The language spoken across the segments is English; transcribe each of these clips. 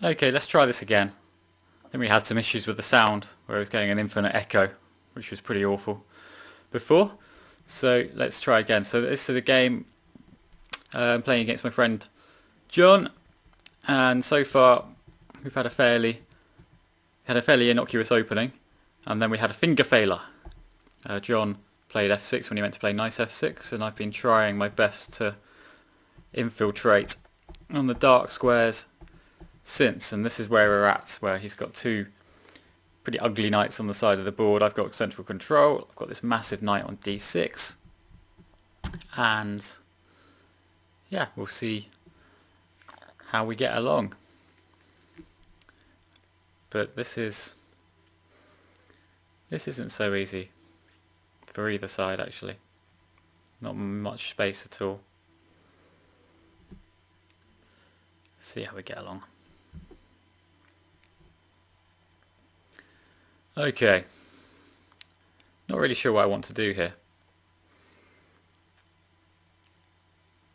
Okay, let's try this again. I think we had some issues with the sound where it was getting an infinite echo, which was pretty awful before. So let's try again. So this is a game I'm playing against my friend John, and so far we've had a fairly innocuous opening, and then we had a finger failure. John played f6 when he meant to play nice f6, and I've been trying my best to infiltrate on the dark squares since, and this is where we're at, where he's got two pretty ugly knights on the side of the board. I've got central control, I've got this massive knight on d6, and yeah, we'll see how we get along. But this isn't so easy for either side, actually. Not much space at all. See how we get along. Okay, not really sure what I want to do here.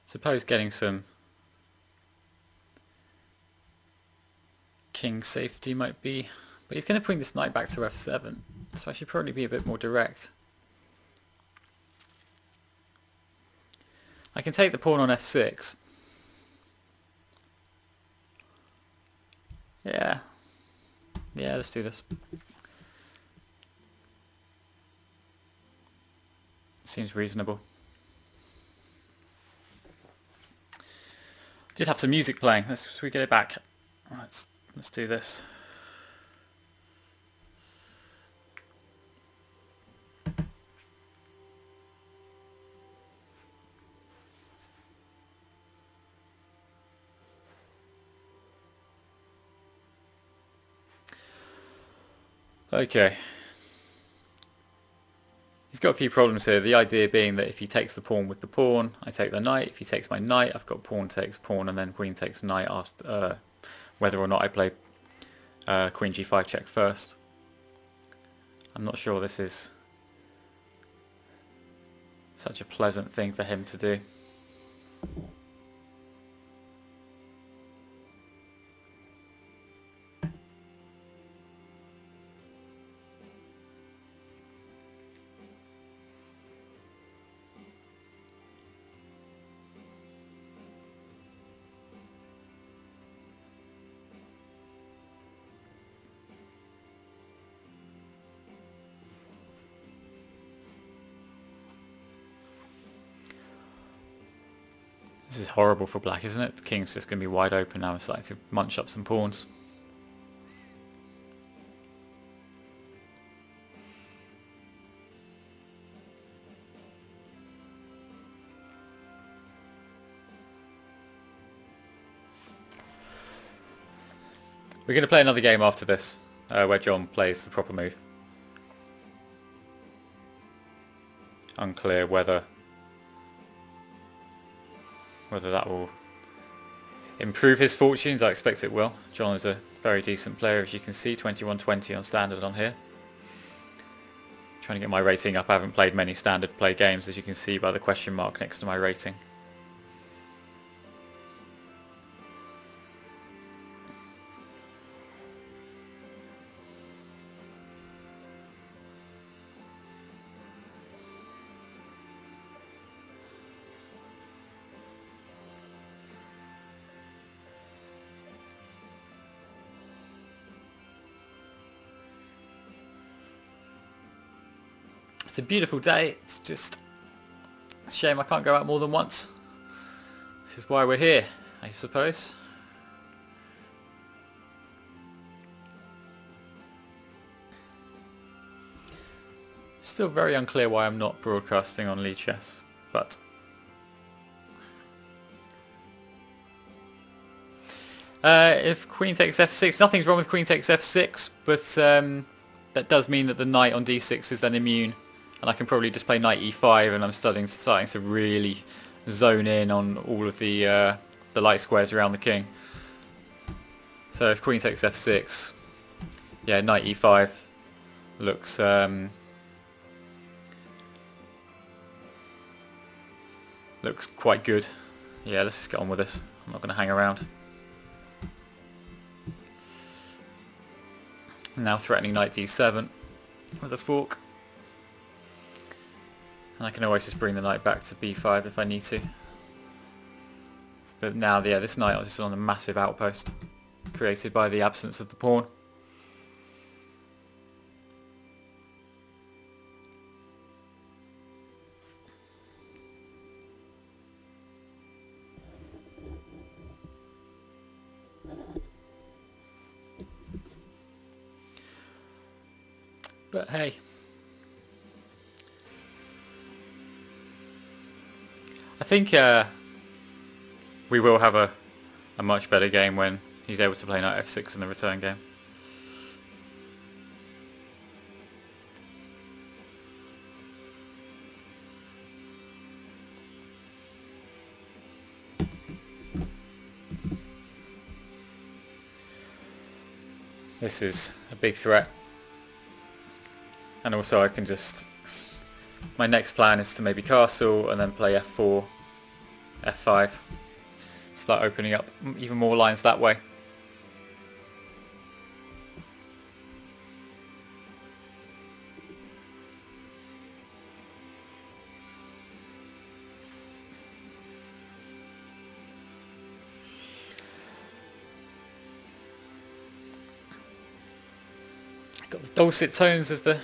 Suppose getting some king safety might be, but he's going to bring this knight back to f7, so I should probably be a bit more direct. I can take the pawn on f6. Yeah, let's do this. Seems reasonable. Did have some music playing. Should we get it back? Let's do this. Okay. He's got a few problems here. The idea being that if he takes the pawn with the pawn, I take the knight. If he takes my knight, I've got pawn takes pawn, and then queen takes knight after, whether or not I play queen g5 check first. I'm not sure this is such a pleasant thing for him to do. This is horrible for black, isn't it? The king's just going to be wide open now. I'm starting to munch up some pawns. We're going to play another game after this, where John plays the proper move. Unclear whether that will improve his fortunes. I expect it will. John is a very decent player, as you can see, 21-20 on standard on here. Trying to get my rating up. I haven't played many standard play games, as you can see by the question mark next to my rating. It's a beautiful day. It's just a shame I can't go out more than once. This is why we're here, I suppose. Still very unclear why I'm not broadcasting on Lead Chess, but if queen takes f6, nothing's wrong with queen takes f6, but that does mean that the knight on d6 is then immune. And I can probably just play knight e5, and I'm starting to really zone in on all of the light squares around the king. So if queen takes f6, yeah, knight e5 looks quite good. Yeah, let's just get on with this. I'm not going to hang around. Now threatening knight d7 with a fork. And I can always just bring the knight back to b5 if I need to. But now, yeah, this knight is just on a massive outpost created by the absence of the pawn. But hey, I think we will have a much better game when he's able to play knight f6 in the return game. This is a big threat. And also I can just... My next plan is to maybe castle and then play f4, f5. Start opening up even more lines that way. Got the dulcet tones of the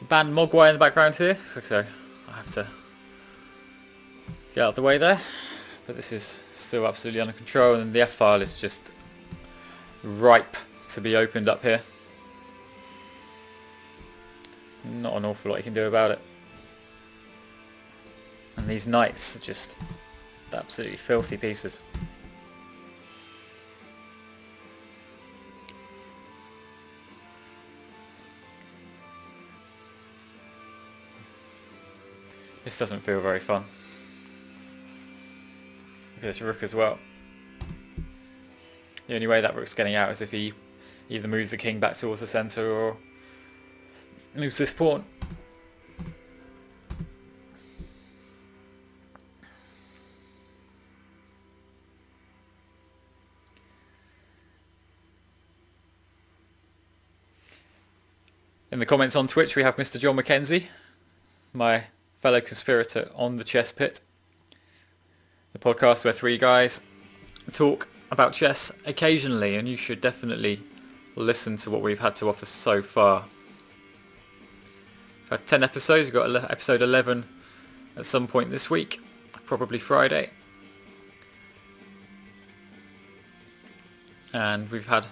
band Mogwai in the background here, so I have to get out of the way there. But this is still absolutely under control, and the f-file is just ripe to be opened up here. Not an awful lot you can do about it. And these knights are just absolutely filthy pieces. This doesn't feel very fun. Look at this rook as well. The only way that rook's getting out is if he either moves the king back towards the centre or moves this pawn. In the comments on Twitch we have Mr. John Mackenzie, my fellow conspirator on the Chess Pit, the podcast where three guys talk about chess occasionally, and you should definitely listen to what we've had to offer so far. We've had 10 episodes, we've got episode 11 at some point this week, probably Friday. And we've had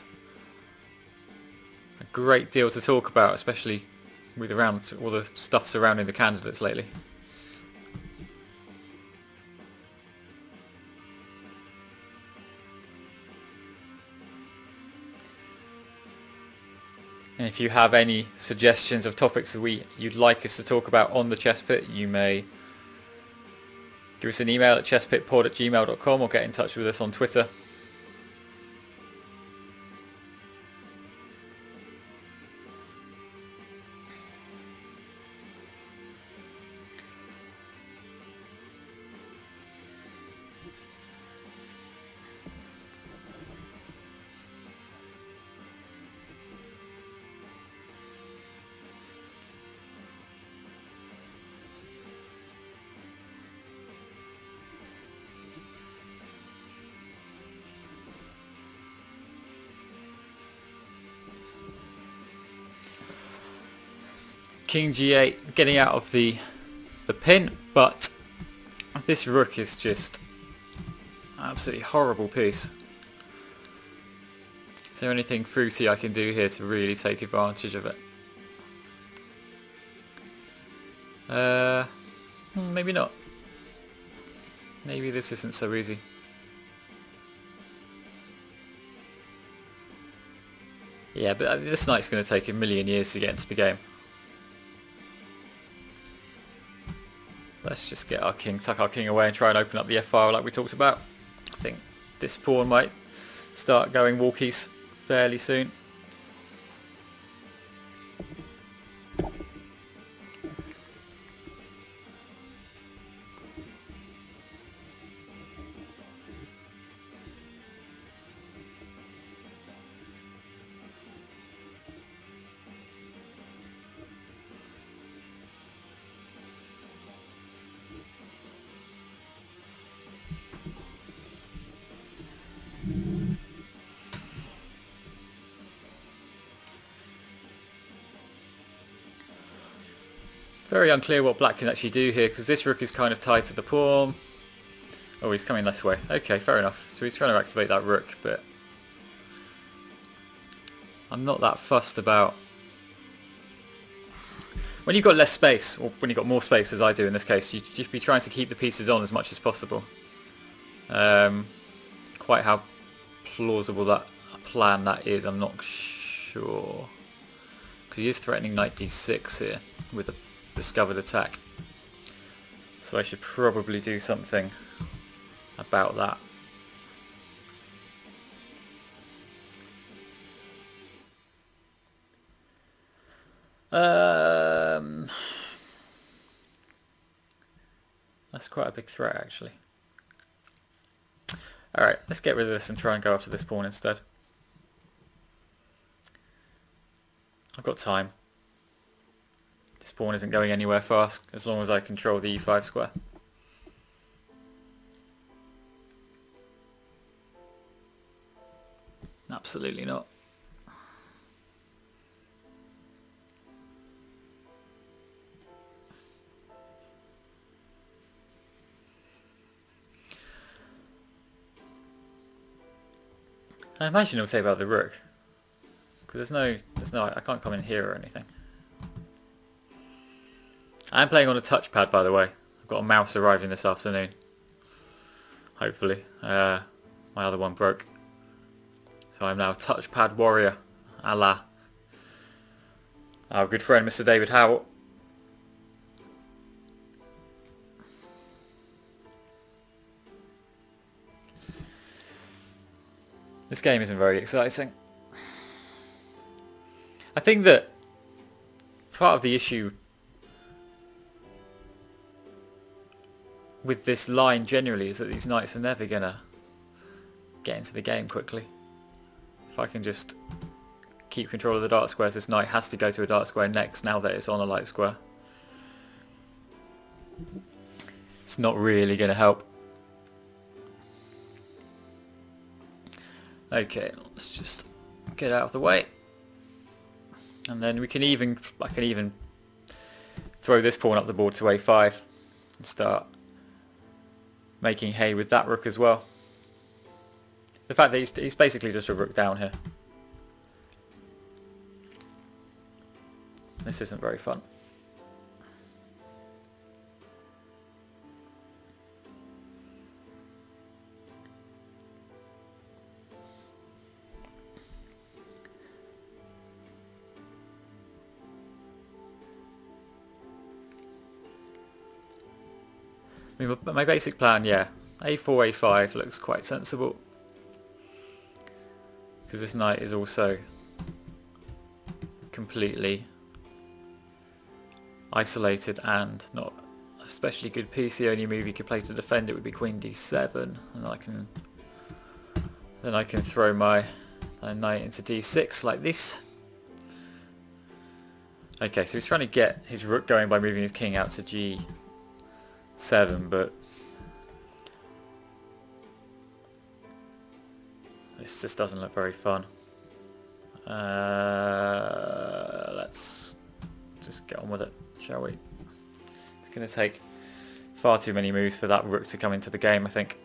a great deal to talk about, especially with around all the stuff surrounding the candidates lately. And if you have any suggestions of topics that you'd like us to talk about on the Chess Pit, you may give us an email at chesspitpod@gmail.com or get in touch with us on Twitter. King g8, getting out of the pin, but this rook is just an absolutely horrible piece. Is there anything fruity I can do here to really take advantage of it? Maybe not. Maybe this isn't so easy. Yeah, but this knight's going to take a million years to get into the game. Let's just get our king, tuck our king away and try and open up the f-file like we talked about. I think this pawn might start going walkies fairly soon. Very unclear what black can actually do here, because this rook is kind of tied to the pawn. Oh, he's coming this way. Okay, fair enough. So he's trying to activate that rook, but I'm not that fussed about... When you've got less space, or when you've got more space, as I do in this case, you should be trying to keep the pieces on as much as possible. Quite how plausible that plan that is, I'm not sure. Because he is threatening knight d6 here with a discovered attack. So I should probably do something about that. That's quite a big threat, actually. Alright, let's get rid of this and try and go after this pawn instead. I've got time. This pawn isn't going anywhere fast as long as I control the e5 square. Absolutely not. I imagine it'll say about the rook, because there's no, I can't come in here or anything. I'm playing on a touchpad, by the way. I've got a mouse arriving this afternoon. Hopefully, my other one broke, so I'm now a touchpad warrior, a la our good friend Mr. David Howell. This game isn't very exciting. I think that part of the issue with this line generally is that these knights are never going to get into the game quickly. If I can just keep control of the dark squares, this knight has to go to a dark square next now that it's on a light square. It's not really going to help. Okay, let's just get out of the way, and then I can even throw this pawn up the board to a5 and start making hay with that rook as well. The fact that he's basically just a rook down here. This isn't very fun. I mean, my basic plan, yeah, a4, a5 looks quite sensible, because this knight is also completely isolated and not a especially good piece. The only move you could play to defend it would be queen d7, and I can throw my knight into d6 like this. Okay, so he's trying to get his rook going by moving his king out to g7, but this just doesn't look very fun. Let's just get on with it, shall we? It's going to take far too many moves for that rook to come into the game, I think.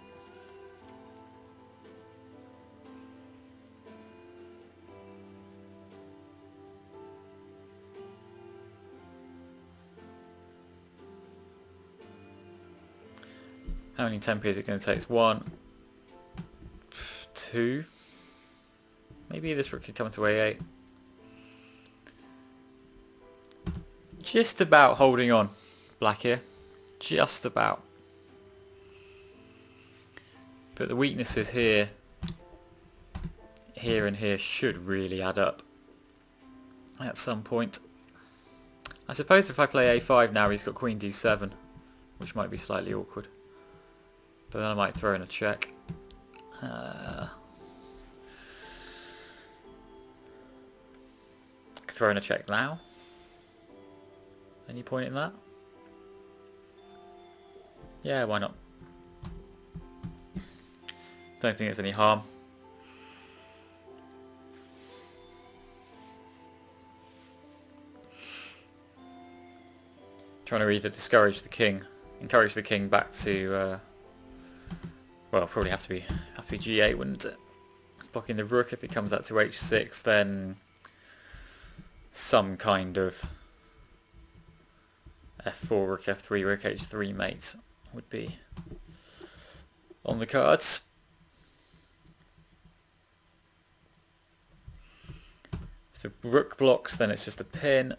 How many tempi is it going to take? It's 1, 2. Maybe this rook could come to a8. Just about holding on, black here. Just about. But the weaknesses here, and here should really add up at some point. I suppose if I play a5 now, he's got queen d7, which might be slightly awkward. But then I might throw in a check. Throw in a check now. Any point in that? Yeah, why not? Don't think there's any harm. Trying to either discourage the king, encourage the king back to, well, probably have to be g8, wouldn't it? Blocking the rook. If it comes out to h6, then some kind of f4, rook f3, rook h3 mate would be on the cards. If the rook blocks, then it's just a pin,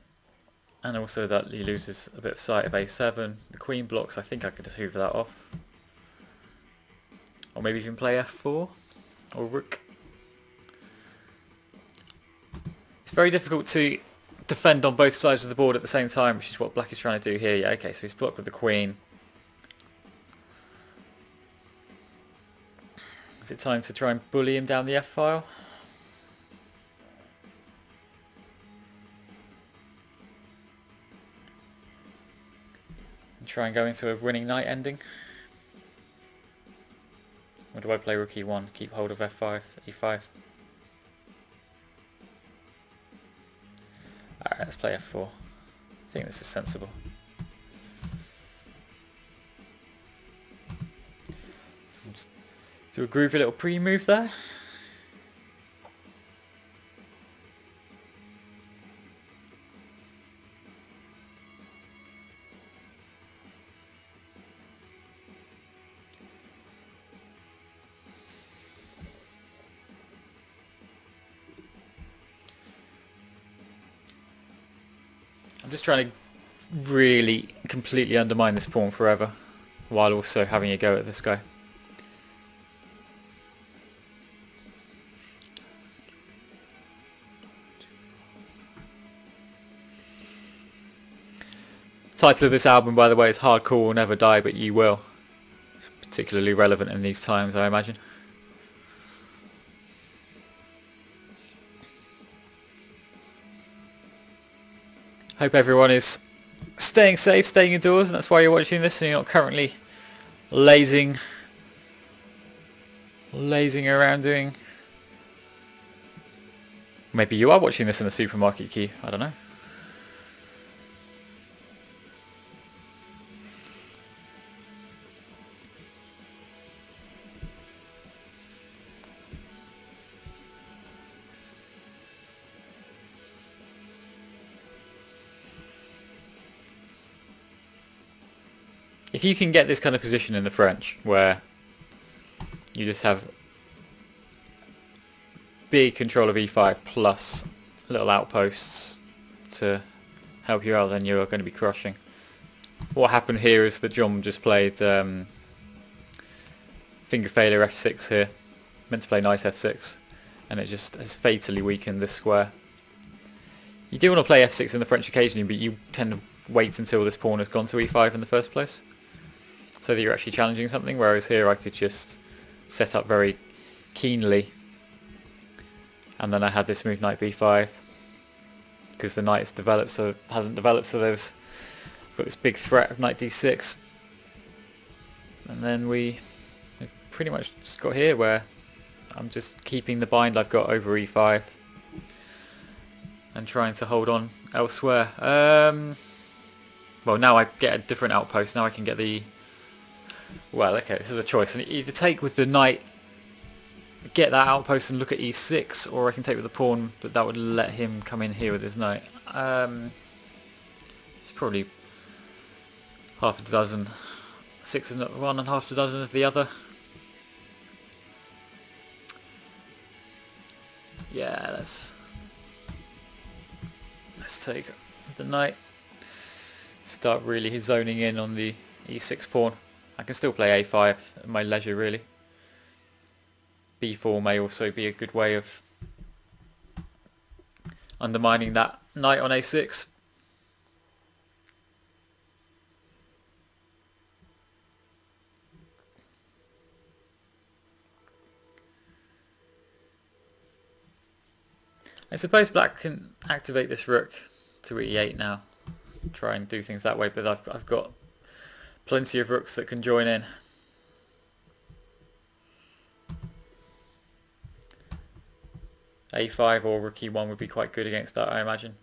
and also that he loses a bit of sight of a7. The queen blocks. I think I could just hoover that off, or maybe even play f4 or rook. It's very difficult to defend on both sides of the board at the same time, which is what black is trying to do here. Yeah, okay, so he's blocked with the queen. Is it time to try and bully him down the f-file? And try and go into a winning knight ending? Or do I play rook e1, keep hold of f5, e5? Alright, let's play f4. I think this is sensible. Just do a groovy little pre-move there. I'm just trying to really completely undermine this pawn forever, while also having a go at this guy. Title of this album, by the way, is Hardcore Will Never Die But You Will. Particularly relevant in these times, I imagine. Hope everyone is staying safe, staying indoors, and that's why you're watching this and you're not currently lazing around doing... Maybe you are watching this in the supermarket queue, I don't know. If you can get this kind of position in the French, where you just have big control of e5 plus little outposts to help you out, then you're going to be crushing. What happened here is that John just played finger failure f6 here, meant to play knight f6, and it just has fatally weakened this square. You do want to play f6 in the French occasionally, but you tend to wait until this pawn has gone to e5 in the first place, so that you're actually challenging something, whereas here I could just set up very keenly, and then I had this move knight b5, because the knight hasn't developed, so there's got this big threat of knight d6, and then we've pretty much just got here where I'm just keeping the bind I've got over e5 and trying to hold on elsewhere. Well, now I get a different outpost. Now I can get the... Well, okay, this is a choice. And either take with the knight, get that outpost and look at e6, or I can take with the pawn, but that would let him come in here with his knight. It's probably half a dozen. 6 of one and half a dozen of the other. Yeah, let's take the knight. Start really zoning in on the e6 pawn. I can still play a5 at my leisure, really. b4 may also be a good way of undermining that knight on a6. I suppose black can activate this rook to e8 now, try and do things that way, but I've got plenty of rooks that can join in. a5 or rook e1 would be quite good against that, I imagine.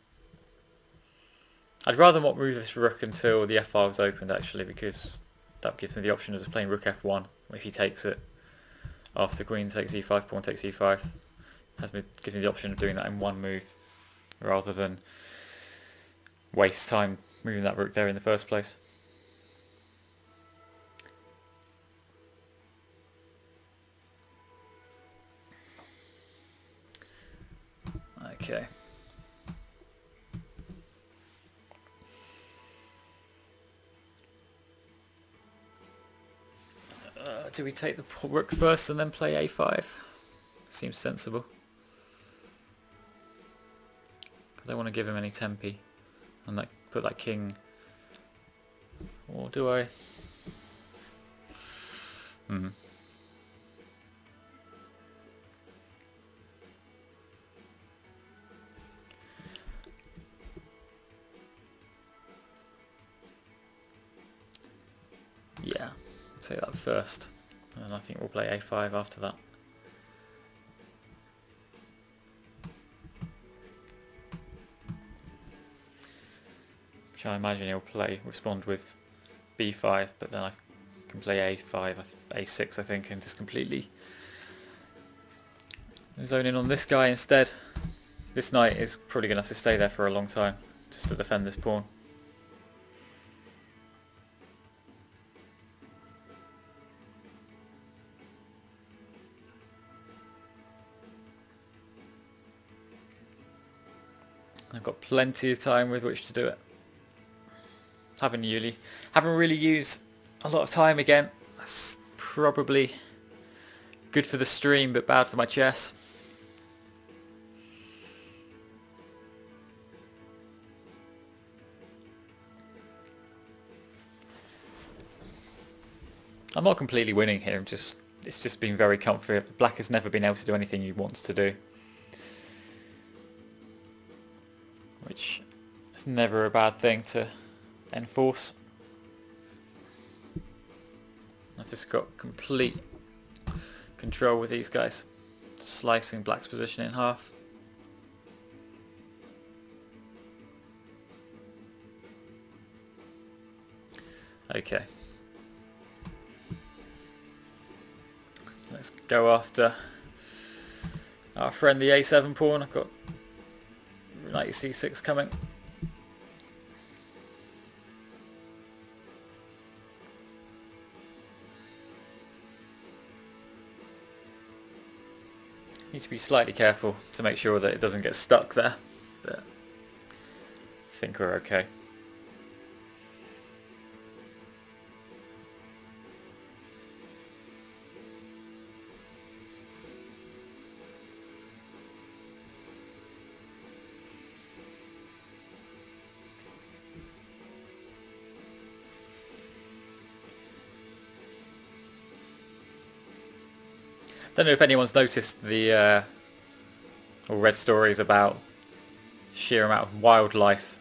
I'd rather not move this rook until the f5 is opened actually, because that gives me the option of just playing rook f1 if he takes it. After queen takes e5, pawn takes e5. Gives me the option of doing that in one move, rather than waste time moving that rook there in the first place. Okay. Do we take the rook first and then play a5? Seems sensible. I don't want to give him any tempi and put that king. Or do I? Yeah, say that first, and I think we'll play a5 after that. Which I imagine he'll respond with b5, but then I can play a5, a6 I think, and just completely zone in on this guy instead. This knight is probably going to have to stay there for a long time, just to defend this pawn. I've got plenty of time with which to do it. Haven't really used a lot of time again. That's probably good for the stream but bad for my chess. I'm not completely winning here, it's just been very comfy. Black has never been able to do anything he wants to do, which is never a bad thing to enforce. I've just got complete control with these guys, slicing Black's position in half. Okay. Let's go after our friend the a7 pawn. I've got knight c6 coming. Need to be slightly careful to make sure that it doesn't get stuck there, but I think we're okay. Don't know if anyone's noticed the or read stories about sheer amount of wildlife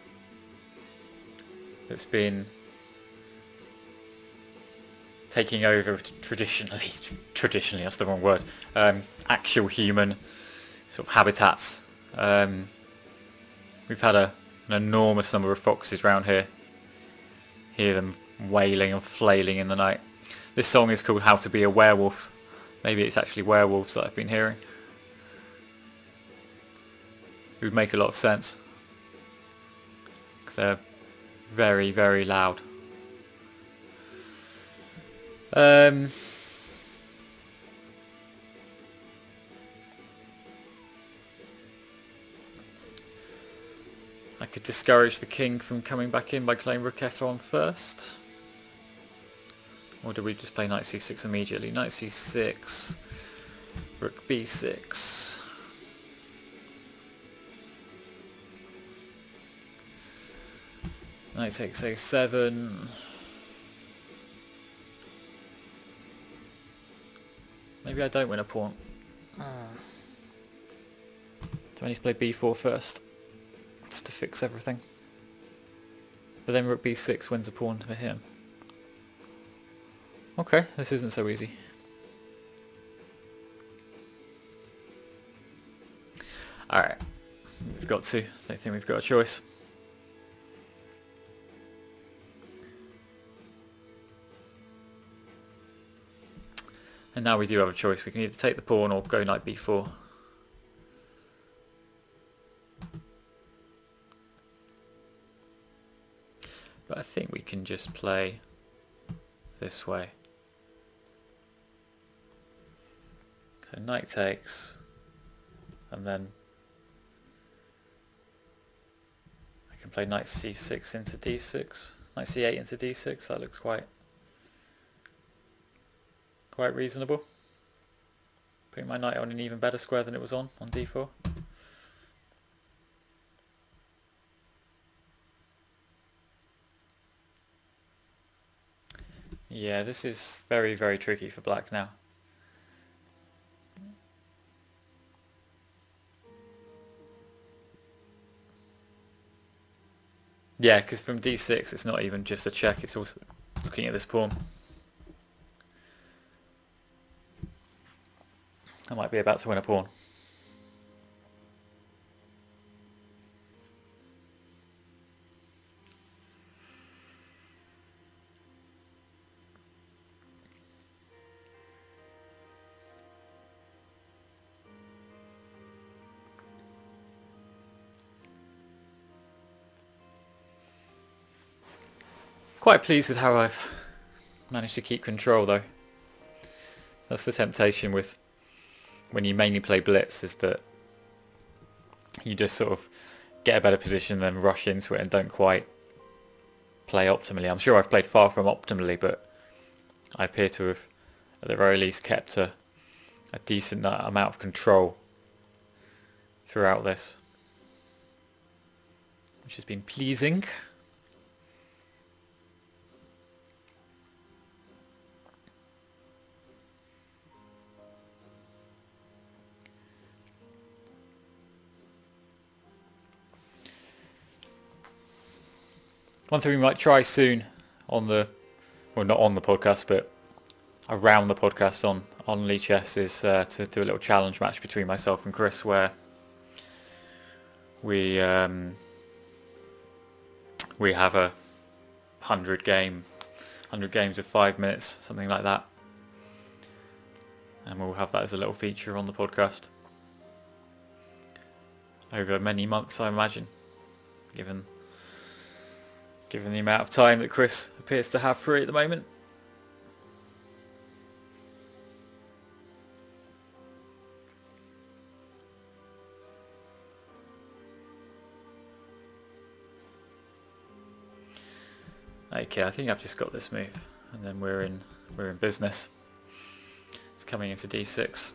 that's been taking over traditionally that's the wrong word, actual human sort of habitats. We've had an enormous number of foxes around here. Hear them wailing and flailing in the night. This song is called How to Be a Werewolf. Maybe it's actually werewolves that I've been hearing. It would make a lot of sense, because they're very, very loud. I could discourage the king from coming back in by playing rook f1 first. Or do we just play knight c6 immediately? Knight c6, rook b6. Knight takes a7. Maybe I don't win a pawn. Do I need to play b4 first? Just to fix everything. But then rook b6 wins a pawn for him. Okay, this isn't so easy. Alright, we've got to. Don't think we've got a choice. And now we do have a choice. We can either take the pawn or go knight b4. But I think we can just play this way. So knight takes, and then I can play knight c6 into d6, knight c8 into d6. That looks quite reasonable. Putting my knight on an even better square than it was on d4. Yeah, this is very, very tricky for black now. Yeah, because from d6 it's not even just a check, it's also looking at this pawn. I might be about to win a pawn. Quite pleased with how I've managed to keep control though. That's the temptation with when you mainly play blitz, is that you just sort of get a better position then rush into it and don't quite play optimally. I'm sure I've played far from optimally, but I appear to have at the very least kept a decent amount of control throughout this, which has been pleasing. One thing we might try soon on the, well, not on the podcast, but around the podcast on Lee Chess is to do a little challenge match between myself and Chris, where we have a 100 games of 5 minutes, something like that, and we'll have that as a little feature on the podcast over many months, I imagine, given the amount of time that Chris appears to have free at the moment. Okay, I think I've just got this move, and then we're in business. It's coming into d6.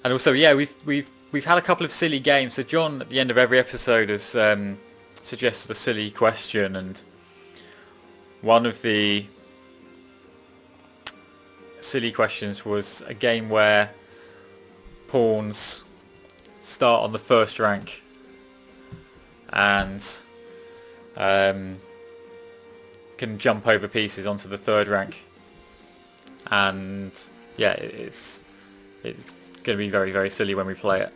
And also, yeah, we've had a couple of silly games. So John, at the end of every episode, has suggested a silly question, and one of the silly questions was a game where pawns start on the first rank and can jump over pieces onto the third rank. And yeah, it's going to be very, very silly when we play it.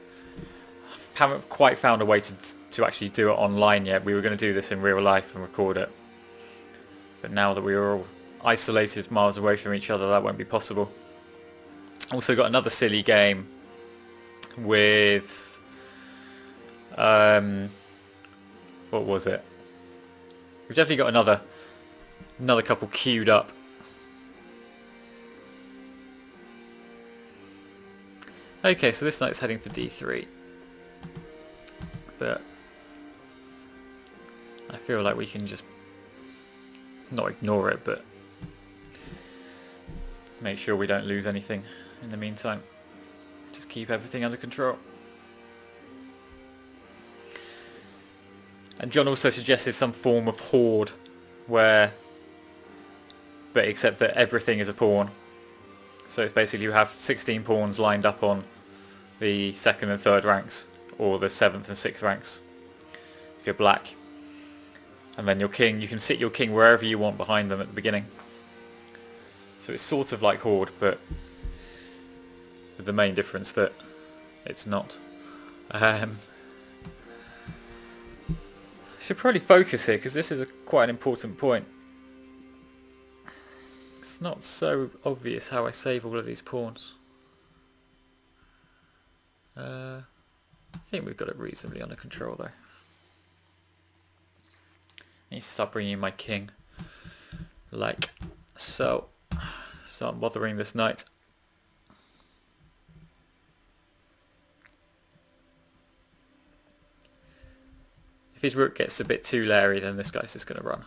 Haven't quite found a way to actually do it online yet. We were going to do this in real life and record it, but now that we are all isolated miles away from each other, that won't be possible. Also got another silly game with what was it? We've definitely got another couple queued up. Okay, so this knight's heading for d3, but I feel like we can just not ignore it, but make sure we don't lose anything in the meantime. Just keep everything under control. And John also suggested some form of horde but except that everything is a pawn. So it's basically you have 16 pawns lined up on the 2nd and 3rd ranks, or the 7th and 6th ranks if you're black. And then your king, you can sit your king wherever you want behind them at the beginning. So it's sort of like horde, but with the main difference that it's not. Should probably focus here because this is quite an important point. It's not so obvious how I save all of these pawns. I think we've got it reasonably under control though. I need to start bringing in my king, like so. Start bothering this knight. If his rook gets a bit too leery, then this guy's just going to run.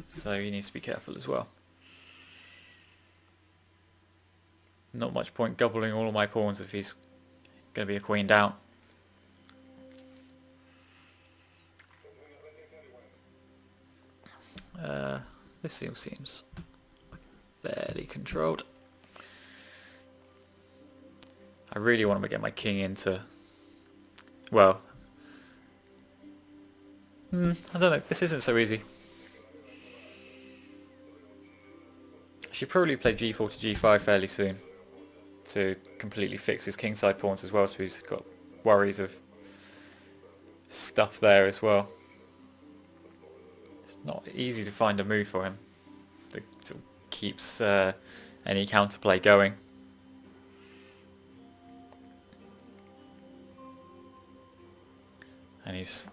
So he needs to be careful as well. Not much point gobbling all of my pawns if he's going to be a queen down. This seems fairly controlled. I really want to get my king into... Well... I don't know, this isn't so easy. I should probably play g4 to g5 fairly soon to completely fix his kingside pawns as well, so he's got worries of stuff there as well. It's not easy to find a move for him that sort of keeps any counterplay going. And he's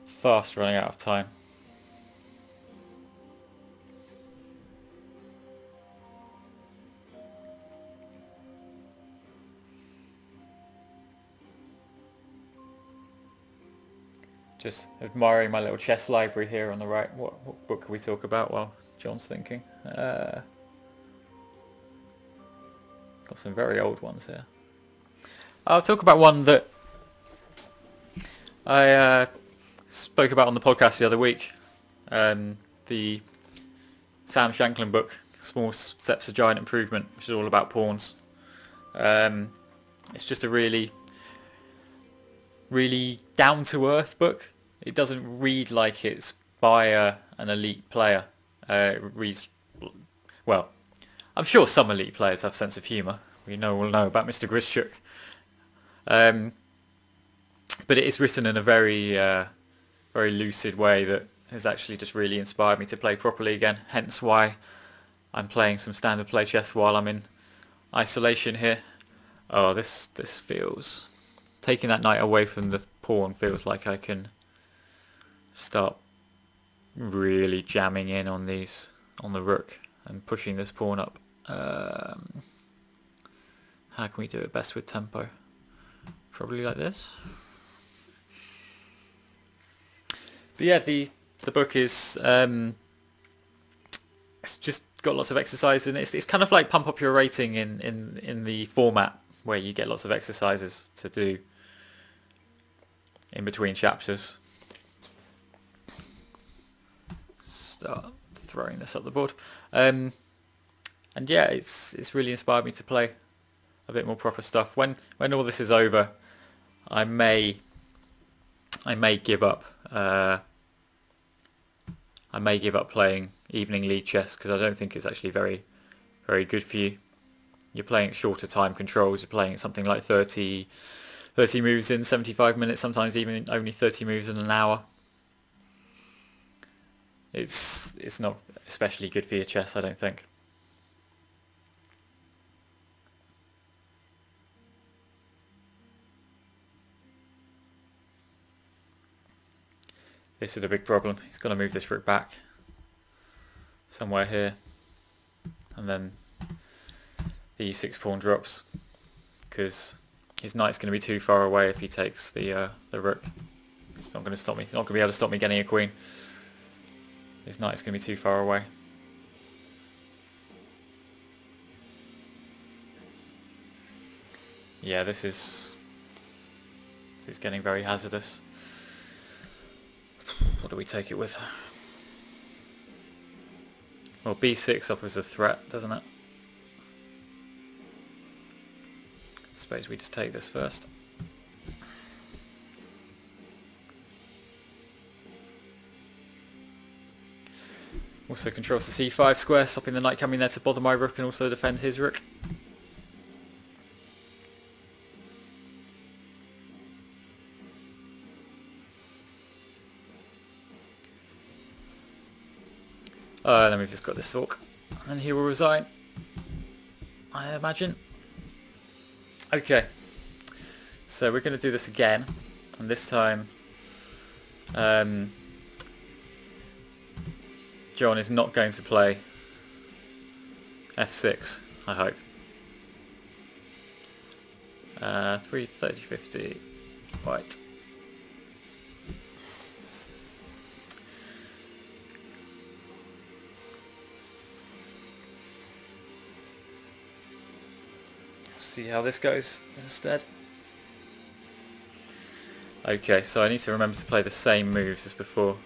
fast running out of time. Just admiring my little chess library here on the right. What book can we talk about while John's thinking? Got some very old ones here. I'll talk about one that I spoke about on the podcast the other week. The Sam Shanklin book, Small Steps to Giant Improvement, which is all about pawns. It's just a really down-to-earth book. It doesn't read like it's by an elite player. It reads, well, I'm sure some elite players have sense of humour. We all know about Mr. Grischuk. But it is written in a very lucid way that has actually just really inspired me to play properly again. Hence why I'm playing some standard play chess while I'm in isolation here. Oh, this feels... Taking that knight away from the pawn feels like I can start really jamming in on the rook and pushing this pawn up. How can we do it best with tempo? Probably like this. But yeah, the book is it's just got lots of exercise in it. It's kind of like Pump Up Your Rating in the format where you get lots of exercises to do in between chapters. Start throwing this up the board. And yeah, it's really inspired me to play a bit more proper stuff. When all this is over, I may give up. I may give up playing evening league chess because I don't think it's actually very good for you. You're playing at shorter time controls. You're playing at something like 30 moves in 75 minutes. Sometimes even only 30 moves in an hour. It's not especially good for your chess, I don't think. This is a big problem. He's got to move this rook back somewhere here, and then the e6 pawn drops because his knight's going to be too far away if he takes the rook. It's not going to stop me. Not going to be able to stop me getting a queen. His knight's going to be too far away. Yeah, this is getting very hazardous. What do we take it with? Well, b6 offers a threat, doesn't it? I suppose we just take this first. Also controls the c5 square, stopping the knight coming there to bother my rook and also defend his rook. And then we've just got this fork. And he will resign, I imagine. Okay. So we're going to do this again. And this time... John is not going to play f6, I hope. 330-50, white. See how this goes instead. Okay, so I need to remember to play the same moves as before.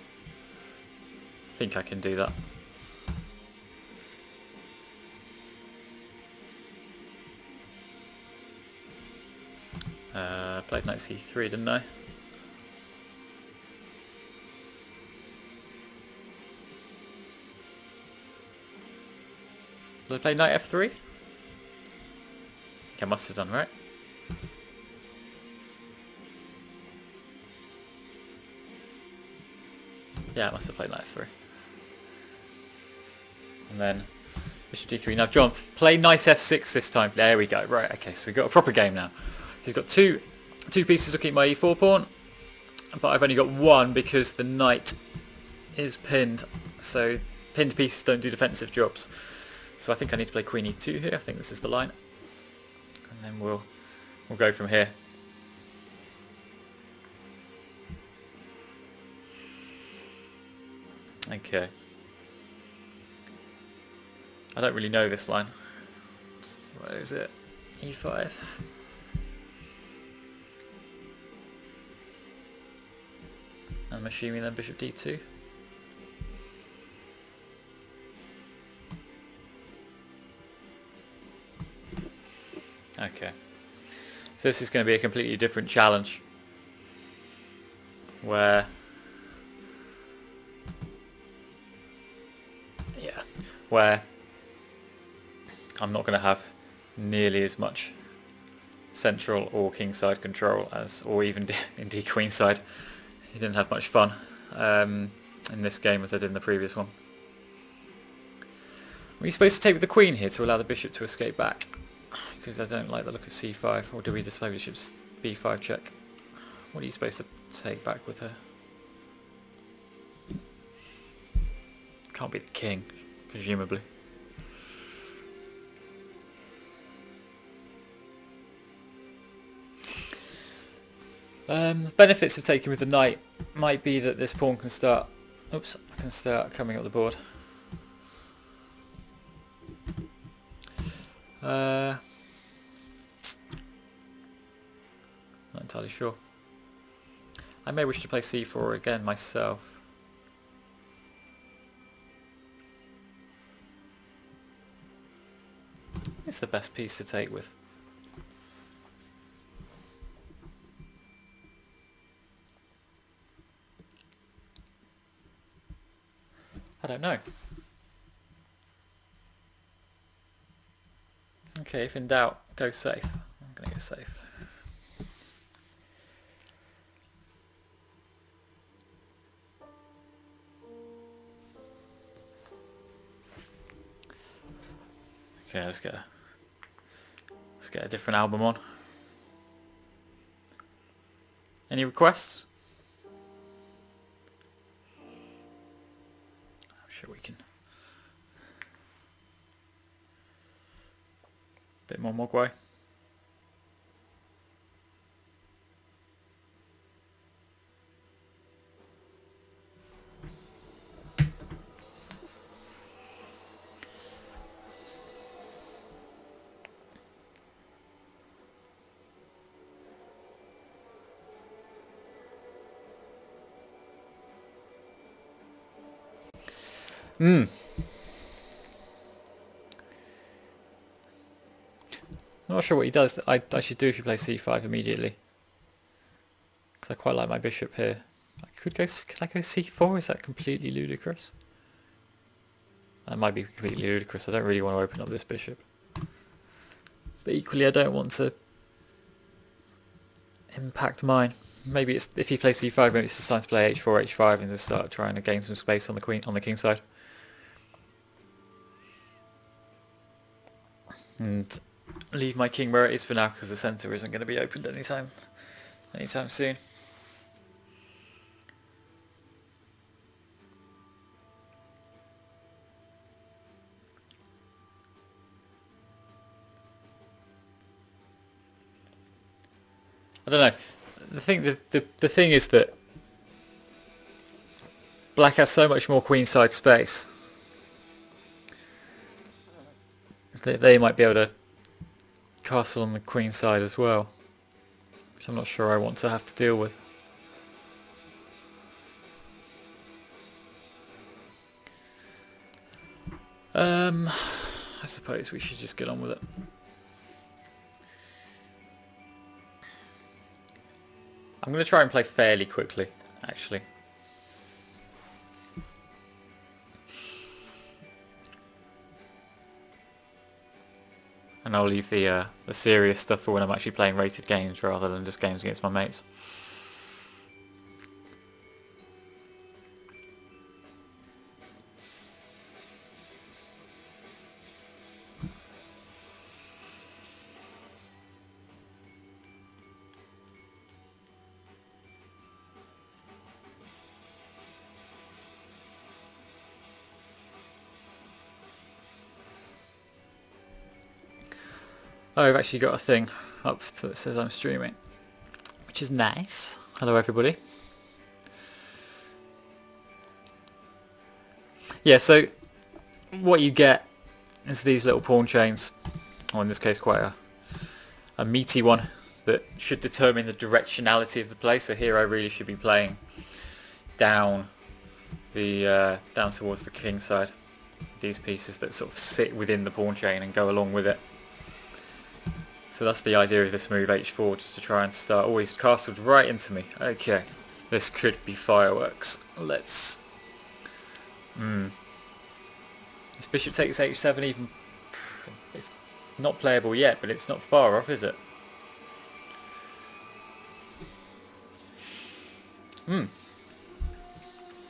I think I can do that. Played knight c3, didn't I? Did I play knight f3? I must have done, right? Yeah, I must have played knight f3. And then bishop d3. Now John, play nice f6 this time. There we go. Right, okay, so we've got a proper game now. He's got two pieces looking at my e4 pawn, but I've only got one because the knight is pinned. So pinned pieces don't do defensive jobs. So I think I need to play queen e2 here. I think this is the line. And then we'll go from here. Okay. I don't really know this line. Where is it? e5. I'm assuming then bishop d2. Okay. So this is going to be a completely different challenge. Where I'm not going to have nearly as much central or kingside control as, or even indeed queenside. He didn't have much fun in this game as I did in the previous one. Were you supposed to take with the queen here to allow the bishop to escape back? Because I don't like the look of c5, or do we just play bishop's b5 check? What are you supposed to take back with her? Can't be the king, presumably. The benefits of taking with the knight might be that this pawn can start... Oops, I can start coming up the board. Not entirely sure. I may wish to play c4 again myself. It's the best piece to take with. I don't know. Okay, if in doubt, go safe. I'm going to go safe. Okay, let's get a different album on. Any requests? I'm sure we can. Bit more Mogwai. I'm not sure what he does. I should do if you play c5 immediately, because I quite like my bishop here. Could I go c4? Is that completely ludicrous? That might be completely ludicrous. I don't really want to open up this bishop, but equally I don't want to impact mine. Maybe it's, if he plays c5, maybe it's just time to play h4, h5, and just start trying to gain some space on the king side. and leave my king where it is for now, because the centre isn't going to be opened anytime soon. I don't know. The thing is that black has so much more queenside space that they might be able to castle on the queen side as well, which I'm not sure I want to have to deal with. I suppose we should just get on with it. I'm going to try and play fairly quickly, actually. And I'll leave the serious stuff for when I'm actually playing rated games rather than just games against my mates. Oh, I've actually got a thing up that says I'm streaming, which is nice. Hello everybody. Yeah, so what you get is these little pawn chains, or in this case quite a meaty one, that should determine the directionality of the play. So here I really should be playing down towards the king side. These pieces that sort of sit within the pawn chain and go along with it. So that's the idea of this move, h4, just to try and start. Oh, he's castled right into me. Okay, this could be fireworks. Let's... This bishop takes h7 even... It's not playable yet, but it's not far off, is it?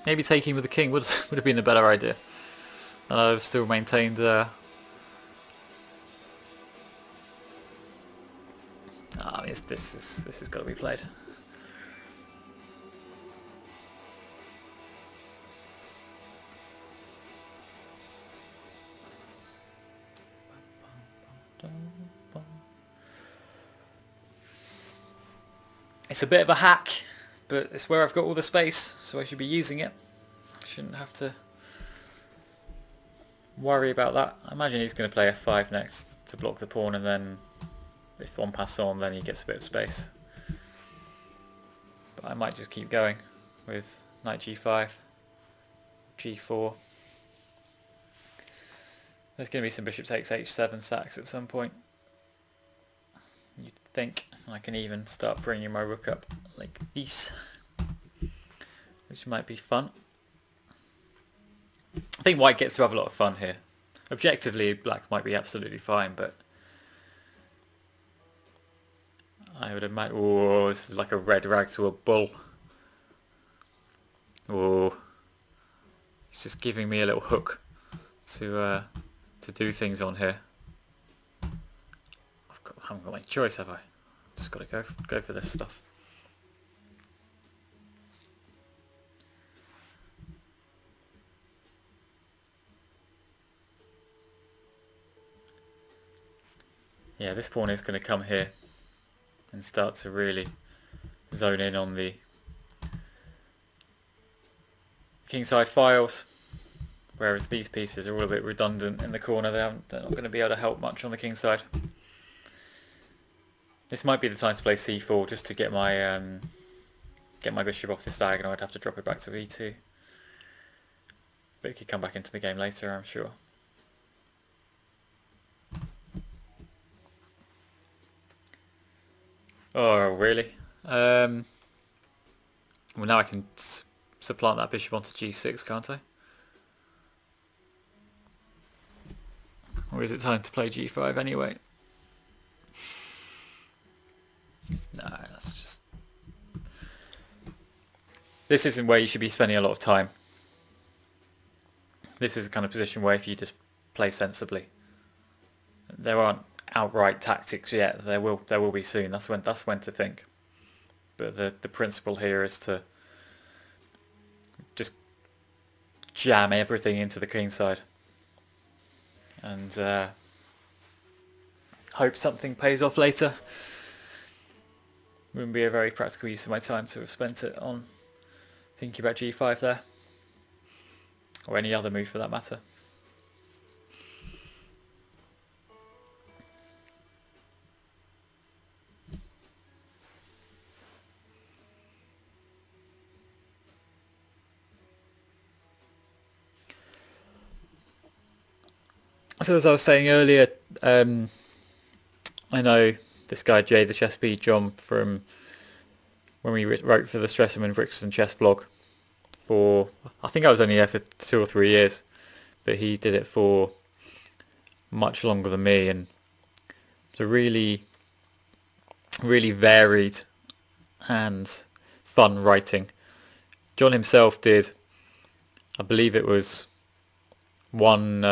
Maybe taking with the king would have been a better idea. And I've still maintained... this has got to be played. It's a bit of a hack, but it's where I've got all the space, so I should be using it. I shouldn't have to worry about that. I imagine he's going to play f5 next to block the pawn, and then if en passant, then he gets a bit of space. But I might just keep going with knight g5, g4. There's going to be some bishop takes h7 sacks at some point, you'd think. I can even start bringing my rook up like this, which might be fun. I think white gets to have a lot of fun here. Objectively, black might be absolutely fine, but I would imagine... Oh, this is like a red rag to a bull. Oh, it's just giving me a little hook to do things on here. I haven't got my choice, have I? Just got to go for this stuff. Yeah, this pawn is going to come here and start to really zone in on the kingside files, whereas these pieces are all a bit redundant in the corner. They're not going to be able to help much on the kingside. This might be the time to play c4 just to get my bishop off this diagonal. I'd have to drop it back to e2, but it could come back into the game later, I'm sure. Oh, really? Well, now I can supplant that bishop onto g6, can't I? Or is it time to play g5 anyway? No, that's just... This isn't where you should be spending a lot of time. This is the kind of position where if you just play sensibly there aren't outright tactics yet. There will be soon. That's when to think. But the principle here is to just jam everything into the queen side and hope something pays off later. Wouldn't be a very practical use of my time to have spent it on thinking about g5 there, or any other move for that matter. So as I was saying earlier, I know this guy Jay the Chess Bee John from when we wrote for the Stresemann Brixton chess blog for, I think I was only there for 2 or 3 years, but he did it for much longer than me, and it was a really varied and fun writing. John himself did, I believe it was one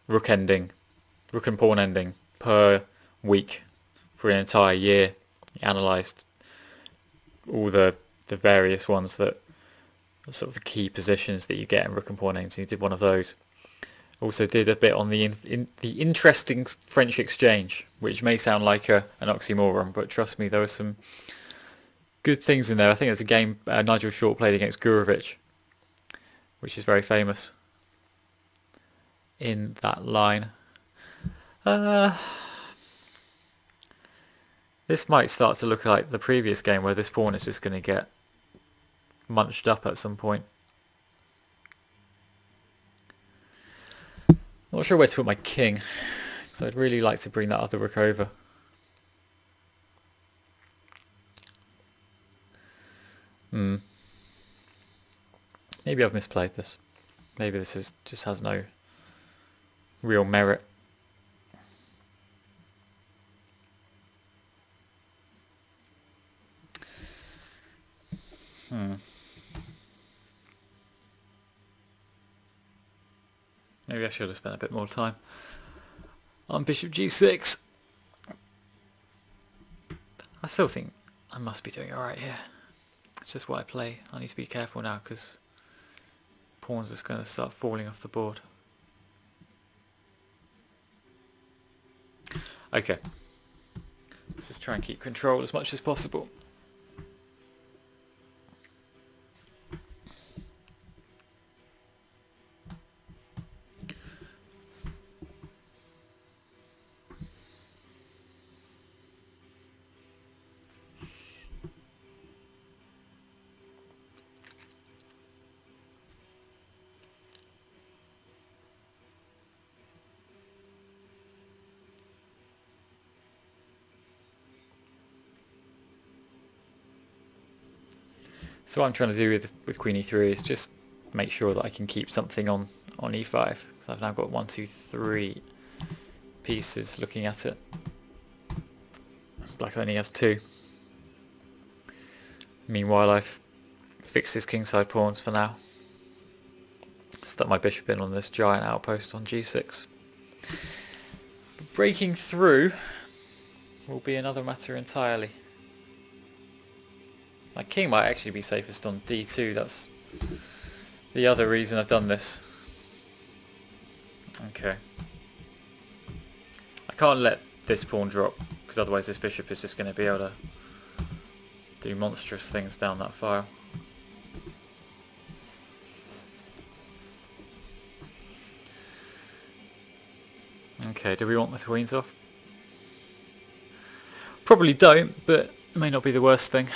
rook and pawn ending per week for an entire year. He analysed all the various ones that sort of the key positions that you get in rook and pawn endings. He did one of those. Also did a bit on the interesting French exchange, which may sound like an oxymoron, but trust me, there were some good things in there. I think there's a game Nigel Short played against Gurevich, which is very famous in that line. This might start to look like the previous game where this pawn is just going to get munched up at some point. Not sure where to put my king, because I'd really like to bring that other rook over. Maybe I've misplayed this. Maybe this just has no real merit. Maybe I should have spent a bit more time on bishop g6. I still think I must be doing alright here. It's just what I play. I need to be careful now because pawns are just going to start falling off the board. Okay, let's just try and keep control as much as possible. So what I'm trying to do with Queen E3 is just make sure that I can keep something on E5, because I've now got 1, 2, 3 pieces looking at it. Black only has 2. Meanwhile, I've fixed his kingside pawns for now. Stuck my bishop in on this giant outpost on G6. Breaking through will be another matter entirely. My king might actually be safest on D2, that's the other reason I've done this. Okay. I can't let this pawn drop, because otherwise this bishop is just going to be able to do monstrous things down that file. Okay, do we want the queens off? Probably don't, but it may not be the worst thing.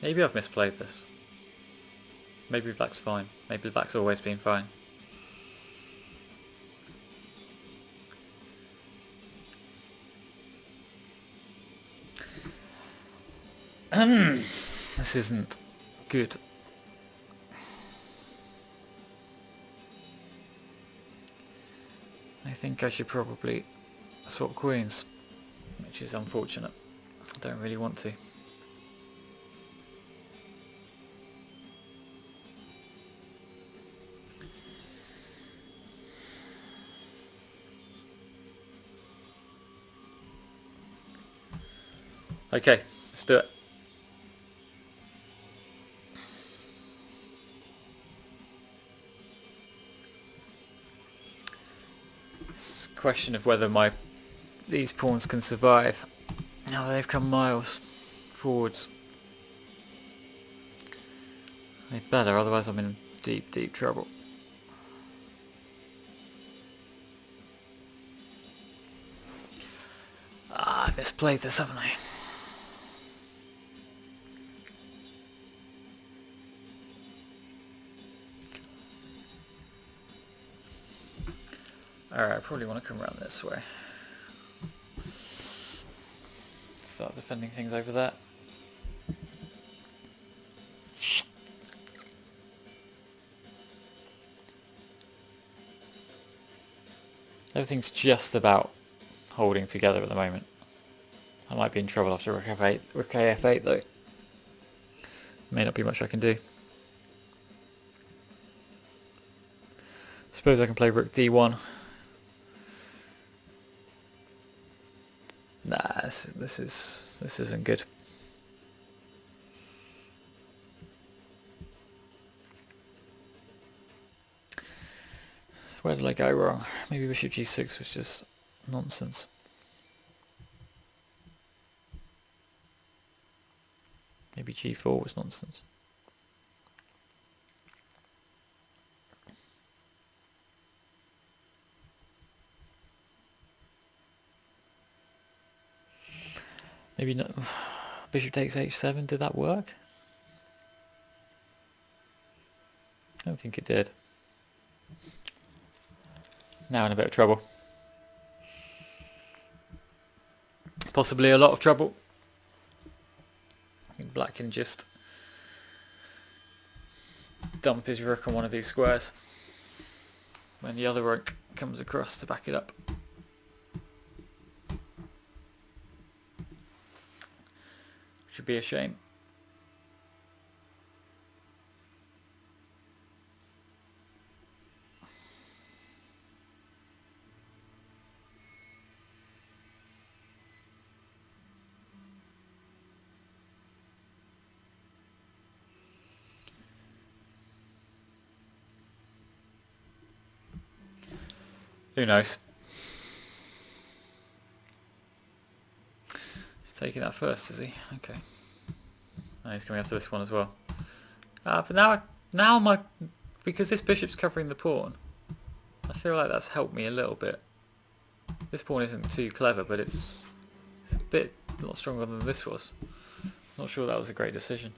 Maybe I've misplayed this. Maybe black's fine. Maybe black's always been fine. This isn't good. I think I should probably swap queens. which is unfortunate. I don't really want to. Okay, let's do it. It's a question of whether these pawns can survive. Now they've come miles forwards. They better, otherwise I'm in deep, deep trouble. Ah, I've misplayed this, haven't I? Alright, I probably want to come around this way. Start defending things over there. Everything's just about holding together at the moment. I might be in trouble after rook f8, rook f8 though. May not be much I can do. Suppose I can play rook d1. Nah, this isn't good. So where did I go wrong? Maybe bishop g6 was just nonsense. Maybe g4 was nonsense. Maybe not. Bishop takes h7, did that work? I don't think it did. Now in a bit of trouble. Possibly a lot of trouble. I think black can just dump his rook on one of these squares when the other rook comes across to back it up. Which would be a shame. Who knows? He's taking that first, is he? Okay. Oh, he's coming after this one as well. But now because this bishop's covering the pawn, I feel like that's helped me a little bit. This pawn isn't too clever, but it's a lot stronger than this was. Not sure that was a great decision.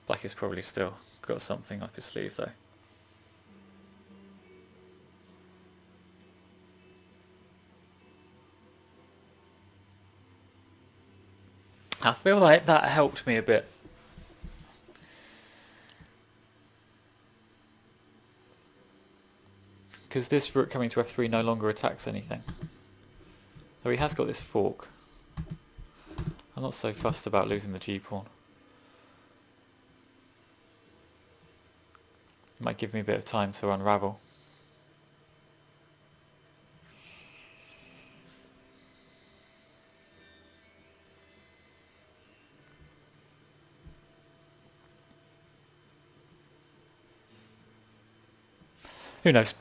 Black has probably still got something up his sleeve though. I feel like that helped me a bit. Because this rook coming to f3 no longer attacks anything. Though he has got this fork. I'm not so fussed about losing the g-pawn. It might give me a bit of time to unravel. Who knows?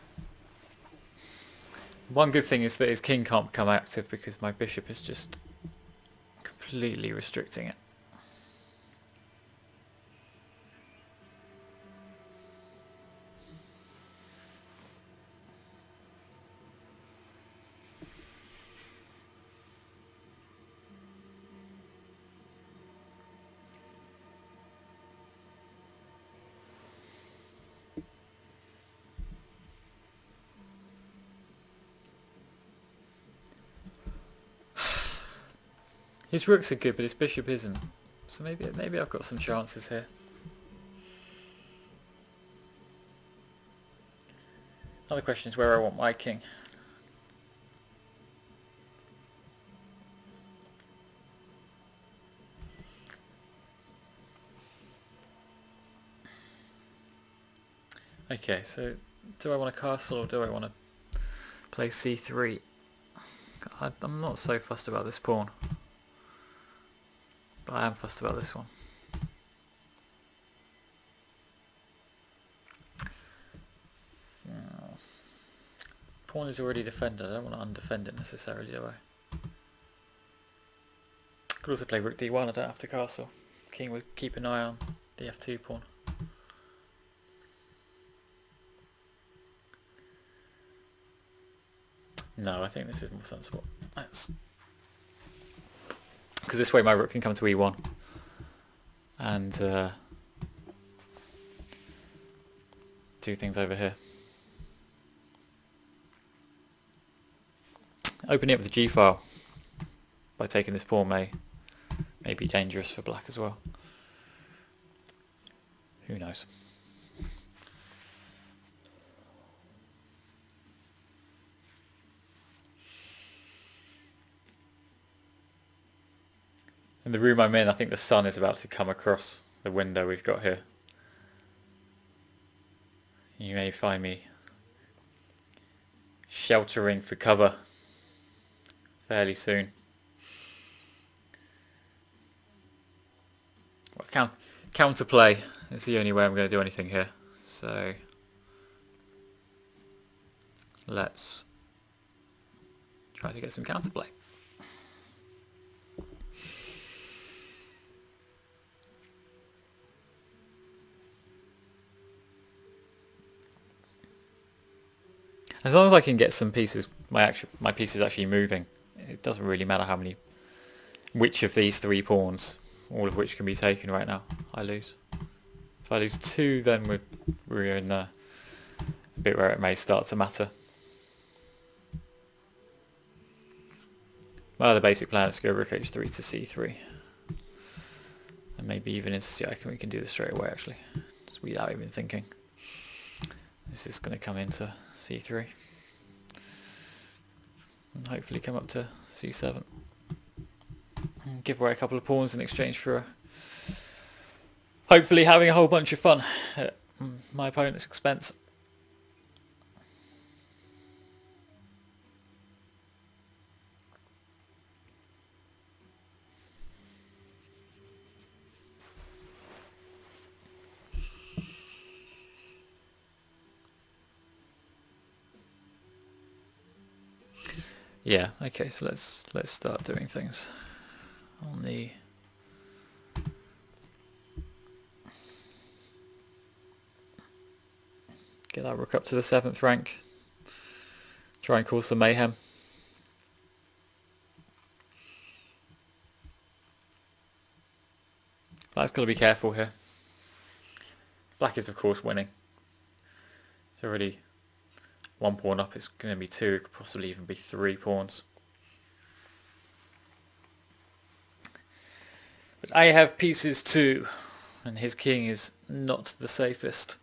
One good thing is that his king can't become active because my bishop is just completely restricting it. His rooks are good, but his bishop isn't. So maybe I've got some chances here. Another question is where I want my king. Okay, so do I want a castle or do I want to play c3? I'm not so fussed about this pawn, but I am fussed about this one. Pawn is already defended. I don't want to undefend it necessarily, do I? Could also play rook d1. I don't have to castle. King would keep an eye on the f2 pawn. No, I think this is more sensible. That's because this way my rook can come to e1 and do things over here. Opening up the g file by taking this pawn may be dangerous for black as well. Who knows? In the room I'm in, I think the sun is about to come across the window we've got here. You may find me sheltering for cover fairly soon. Well, counterplay is the only way I'm going to do anything here. So let's try to get some counterplay. As long as I can get some pieces, my piece is actually moving. It doesn't really matter which of these three pawns, all of which can be taken right now, I lose. If I lose two, then we're in a bit where it may start to matter. My other basic plan is to go rook h3 to c3. And maybe even into c. We can do this straight away actually, just without even thinking. This is going to come into c3 and hopefully come up to c7 and give away a couple of pawns in exchange for hopefully having a whole bunch of fun at my opponent's expense. Yeah, okay, so let's start doing things on the get that rook up to the 7th rank. Try and cause some mayhem. Black's got to be careful here. Black is of course winning. It's already one pawn up, it's going to be two, it could possibly even be 3 pawns. But I have pieces too, and his king is not the safest.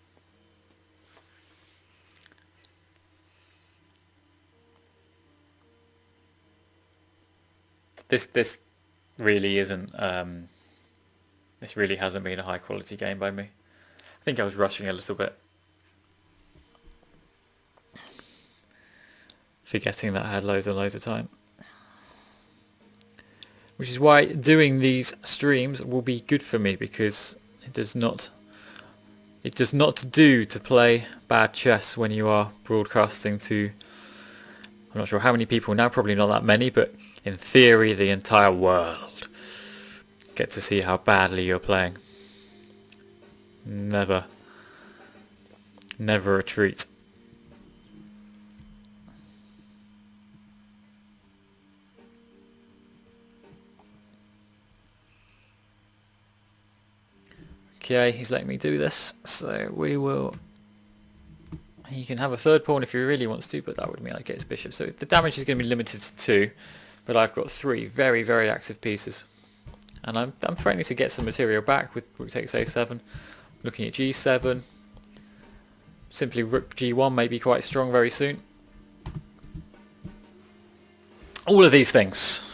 This really isn't, this really hasn't been a high quality game by me. I think I was rushing a little bit. Forgetting that I had loads and loads of time. Which is why doing these streams will be good for me, because it does not do to play bad chess when you are broadcasting to, I'm not sure how many people now, probably not that many, but in theory the entire world get to see how badly you're playing. Never a treat. Okay, he's letting me do this, so we will... He can have a 3rd pawn if he really wants to, but that would mean I get his bishop. So the damage is going to be limited to 2, but I've got 3 very, very active pieces. And I'm threatening to get some material back with rook takes a7, looking at g7. Simply rook g1 may be quite strong very soon. All of these things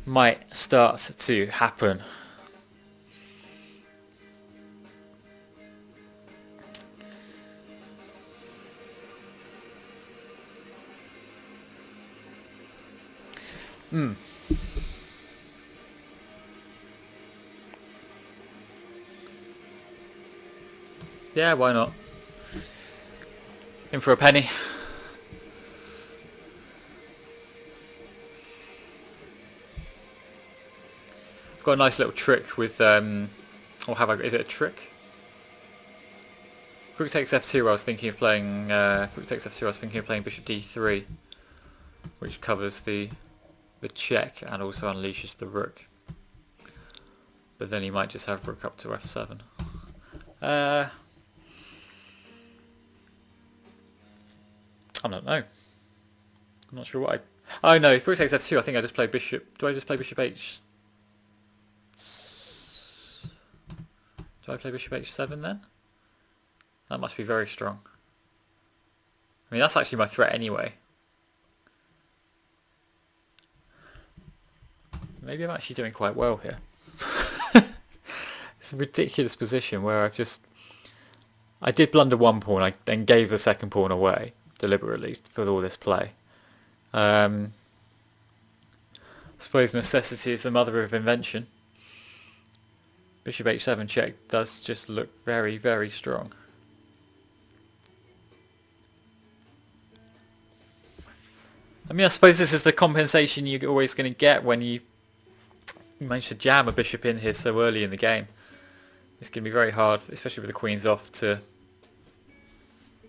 might start to happen. Hmm. Yeah, why not? In for a penny. I've got a nice little trick with, or have I? Is it a trick? Rook takes f2. I was thinking of playing. Rook takes f2. I was thinking of playing bishop d3, which covers the check and also unleashes the rook. But then he might just have rook up to f7. I don't know. I'm not sure what I... Oh no, if rook takes f2, I think I just play bishop... Do I just play bishop h... Do I play bishop h7 then? That must be very strong. I mean, that's actually my threat anyway. Maybe I'm actually doing quite well here. It's a ridiculous position where I've just... I did blunder one pawn, I then gave the second pawn away deliberately for all this play. I suppose necessity is the mother of invention. Bishop h7 check does just look very, very strong. I mean, I suppose this is the compensation you're always going to get when you manage to jam a bishop in here so early in the game. It's going to be very hard, especially with the queens off, to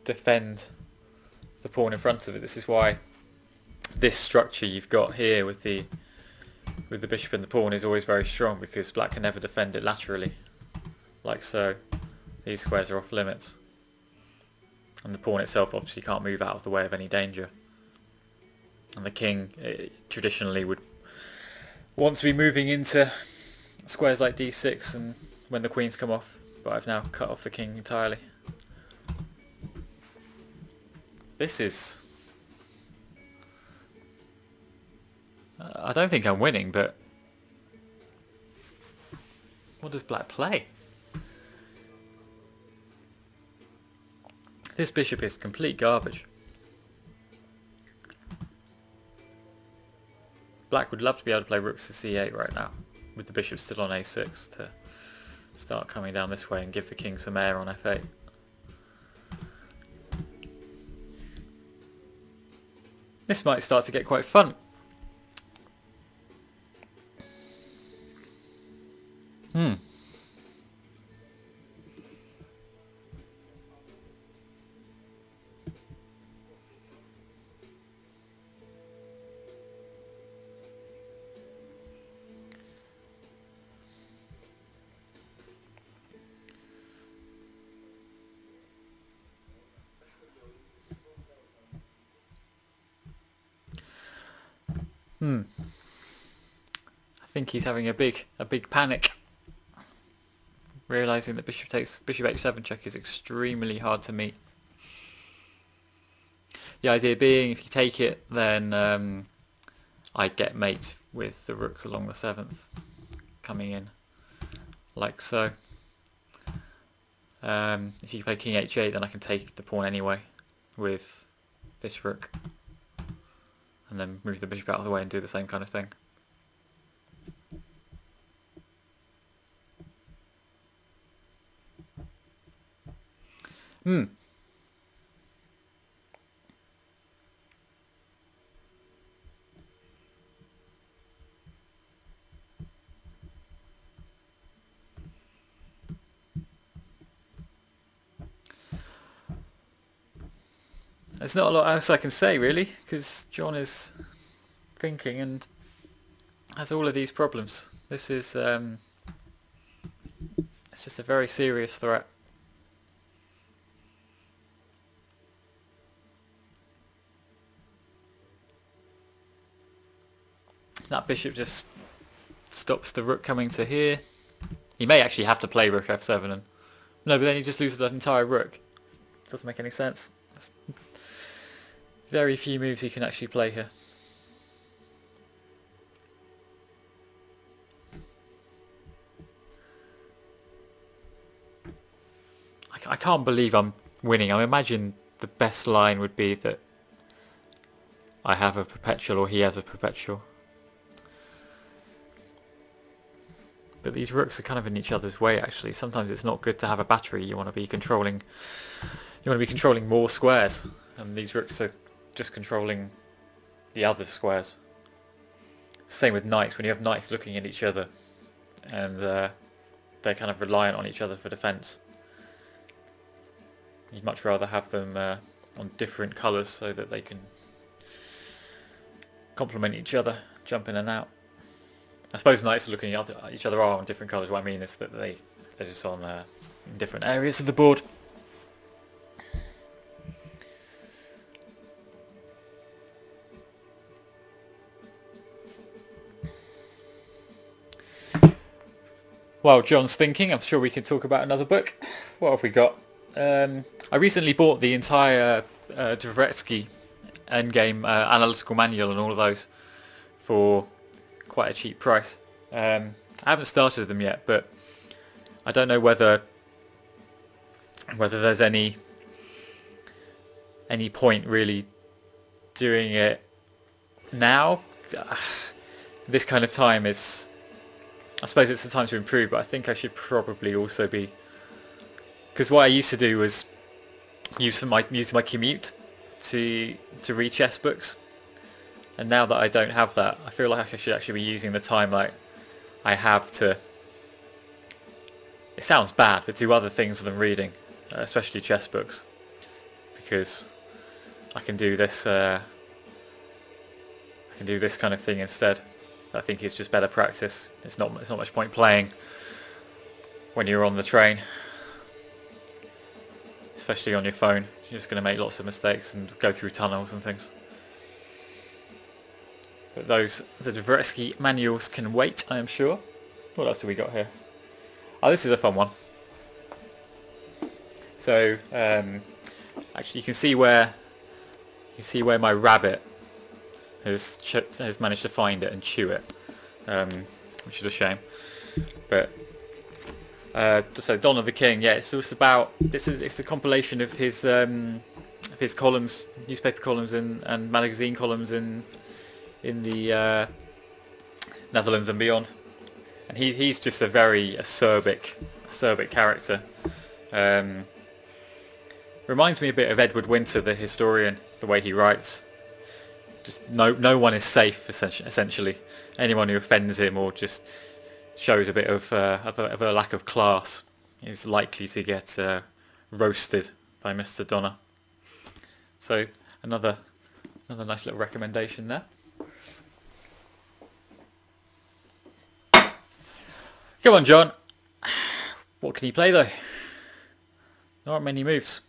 defend the pawn in front of it. This is why this structure you've got here with the bishop and the pawn is always very strong, because black can never defend it laterally, like so. These squares are off limits, and the pawn itself obviously can't move out of the way of any danger. And the king traditionally would want to be moving into squares like d6 and when the queens come off, but I've now cut off the king entirely. This is... I don't think I'm winning, but what does black play? This bishop is complete garbage. Black would love to be able to play rooks to c8 right now, with the bishop still on a6, to start coming down this way and give the king some air on f8. This might start to get quite fun. I think he's having a big panic, realising that bishop h7 check is extremely hard to meet. The idea being, if you take it, then I get mate with the rooks along the 7th, coming in, like so. If you play king h8, then I can take the pawn anyway with this rook, and then move the bishop out of the way and do the same kind of thing. There's not a lot else I can say really, because John is thinking and has all of these problems. This is it's just a very serious threat. That bishop just stops the rook coming to here. He may actually have to play rook f7 and... No, but then he just loses that entire rook. Doesn't make any sense. That's very few moves he can actually play here. I can't believe I'm winning. I imagine the best line would be that I have a perpetual or he has a perpetual. but these rooks are kind of in each other's way actually. Sometimes it's not good to have a battery. You want to be controlling more squares, and these rooks are just controlling the other squares. Same with knights. When you have knights looking at each other, and they're kind of reliant on each other for defense, you'd much rather have them on different colours so that they can complement each other, jump in and out. I suppose knights are looking at each other are on different colours. What I mean is that they're just on in different areas of the board. While John's thinking, I'm sure we can talk about another book. What have we got? I recently bought the entire Dvoretsky Endgame analytical manual and all of those for quite a cheap price. I haven't started them yet, but I don't know whether there's any point really doing it now. This kind of time is, I suppose it's the time to improve, but I think I should probably also be, because what I used to do was use my commute to read chess books, and now that I don't have that, I feel like I should actually be using the time like I have to, it sounds bad, but do other things than reading, especially chess books, because I can do this kind of thing instead. I think it's just better practice. It's not much point playing when you're on the train, especially on your phone. You're just going to make lots of mistakes and go through tunnels and things. But the Dvoretsky manuals can wait, I am sure. What else have we got here? Oh, this is a fun one. So actually, you can see where my rabbit has managed to find it and chew it, which is a shame. But so Don of the King, yeah, it's just about it's a compilation of his columns, newspaper columns and magazine columns in the Netherlands and beyond. And he's just a very acerbic character. Reminds me a bit of Edward Winter, the historian, the way he writes. Just no one is safe, essentially. Anyone who offends him or just shows a bit of a lack of class is likely to get roasted by Mr. Donner. So another nice little recommendation there. Come on, John. What can he play though? There aren't many moves.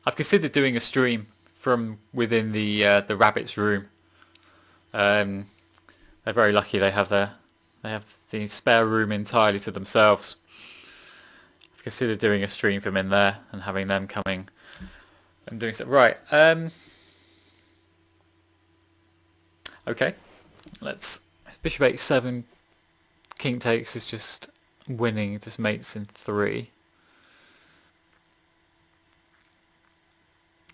I've considered doing a stream from within the rabbit's room. They're very lucky they have the spare room entirely to themselves. I've considered doing a stream from in there and having them coming and doing stuff. Right. Okay. Let's bishop h7. King takes is just winning. It just mates in 3.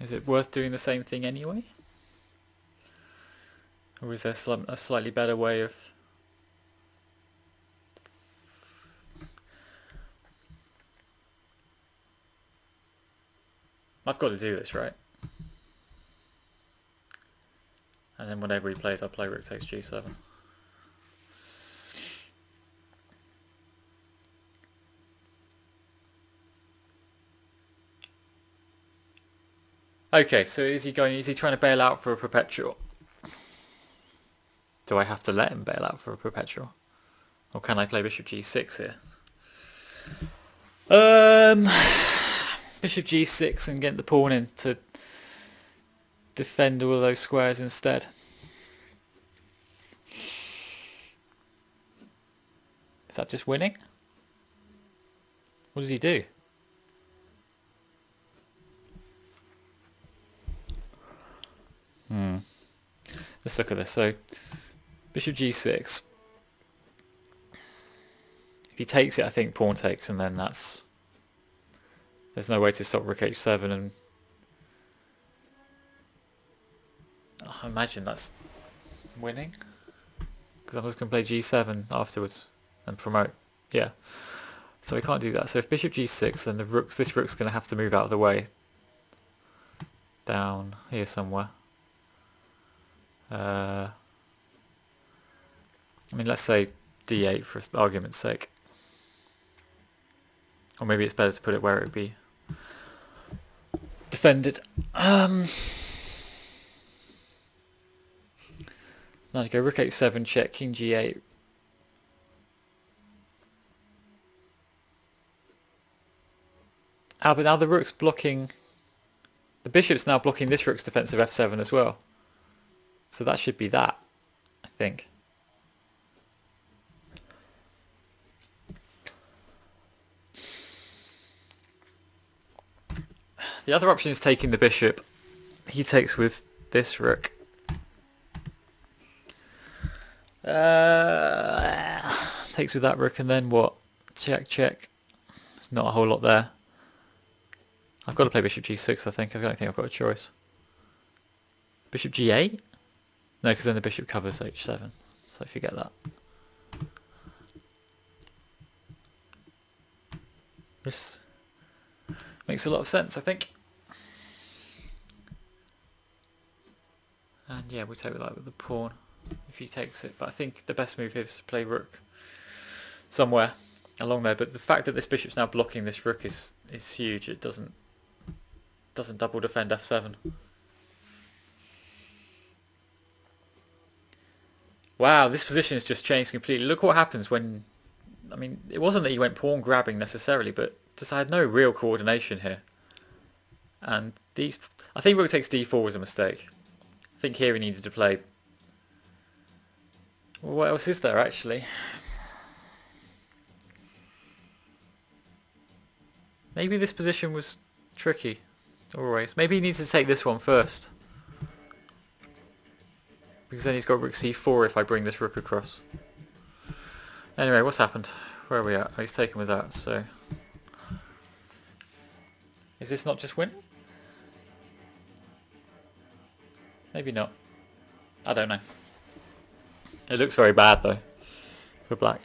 Is it worth doing the same thing anyway? Or is there a slightly better way of... I've got to do this, right? And then whenever he plays, I'll play rook takes g7. Okay, so is he trying to bail out for a perpetual? Do I have to let him bail out for a perpetual? Or can I play bishop g6 here? Bishop g6 and get the pawn in to defend all of those squares instead. Is that just winning? What does he do? Let's look at this. So bishop g6. If he takes it, I think pawn takes, and then there's no way to stop rook h7, and I imagine that's winning. Because I'm just going to play g7 afterwards and promote. Yeah. So we can't do that. So if bishop g6, then this rook's going to have to move out of the way. Down here somewhere. I mean, let's say d8 for argument's sake. Or maybe it's better to put it where it would be defended. Now to go rook h7, check, king g8. Ah, but now the rook's blocking... The bishop's now blocking this rook's defensive f7 as well. So that should be that, I think. The other option is taking the bishop. He takes with this rook. Takes with that rook and then what? Check, check. There's not a whole lot there. I've got to play bishop g6, I think. I don't think I've got a choice. Bishop g8? No, because then the bishop covers h7. So forget that. This makes a lot of sense, I think. And yeah, we'll take with that with the pawn if he takes it. But I think the best move here is to play rook somewhere along there. But the fact that this bishop's now blocking this rook is huge. It doesn't double defend f7. Wow, this position has just changed completely. Look what happens when... I mean, it wasn't that he went pawn grabbing necessarily, but just I had no real coordination here. And these... I think rook takes d4 was a mistake. I think here he needed to play... Well, what else is there actually? Maybe this position was tricky. Always. Maybe he needs to take this one first. Because then he's got rook c4 if I bring this rook across. Anyway, what's happened? Where are we at? Oh, he's taken with that, so... Is this not just winning? Maybe not. I don't know. It looks very bad though, for black.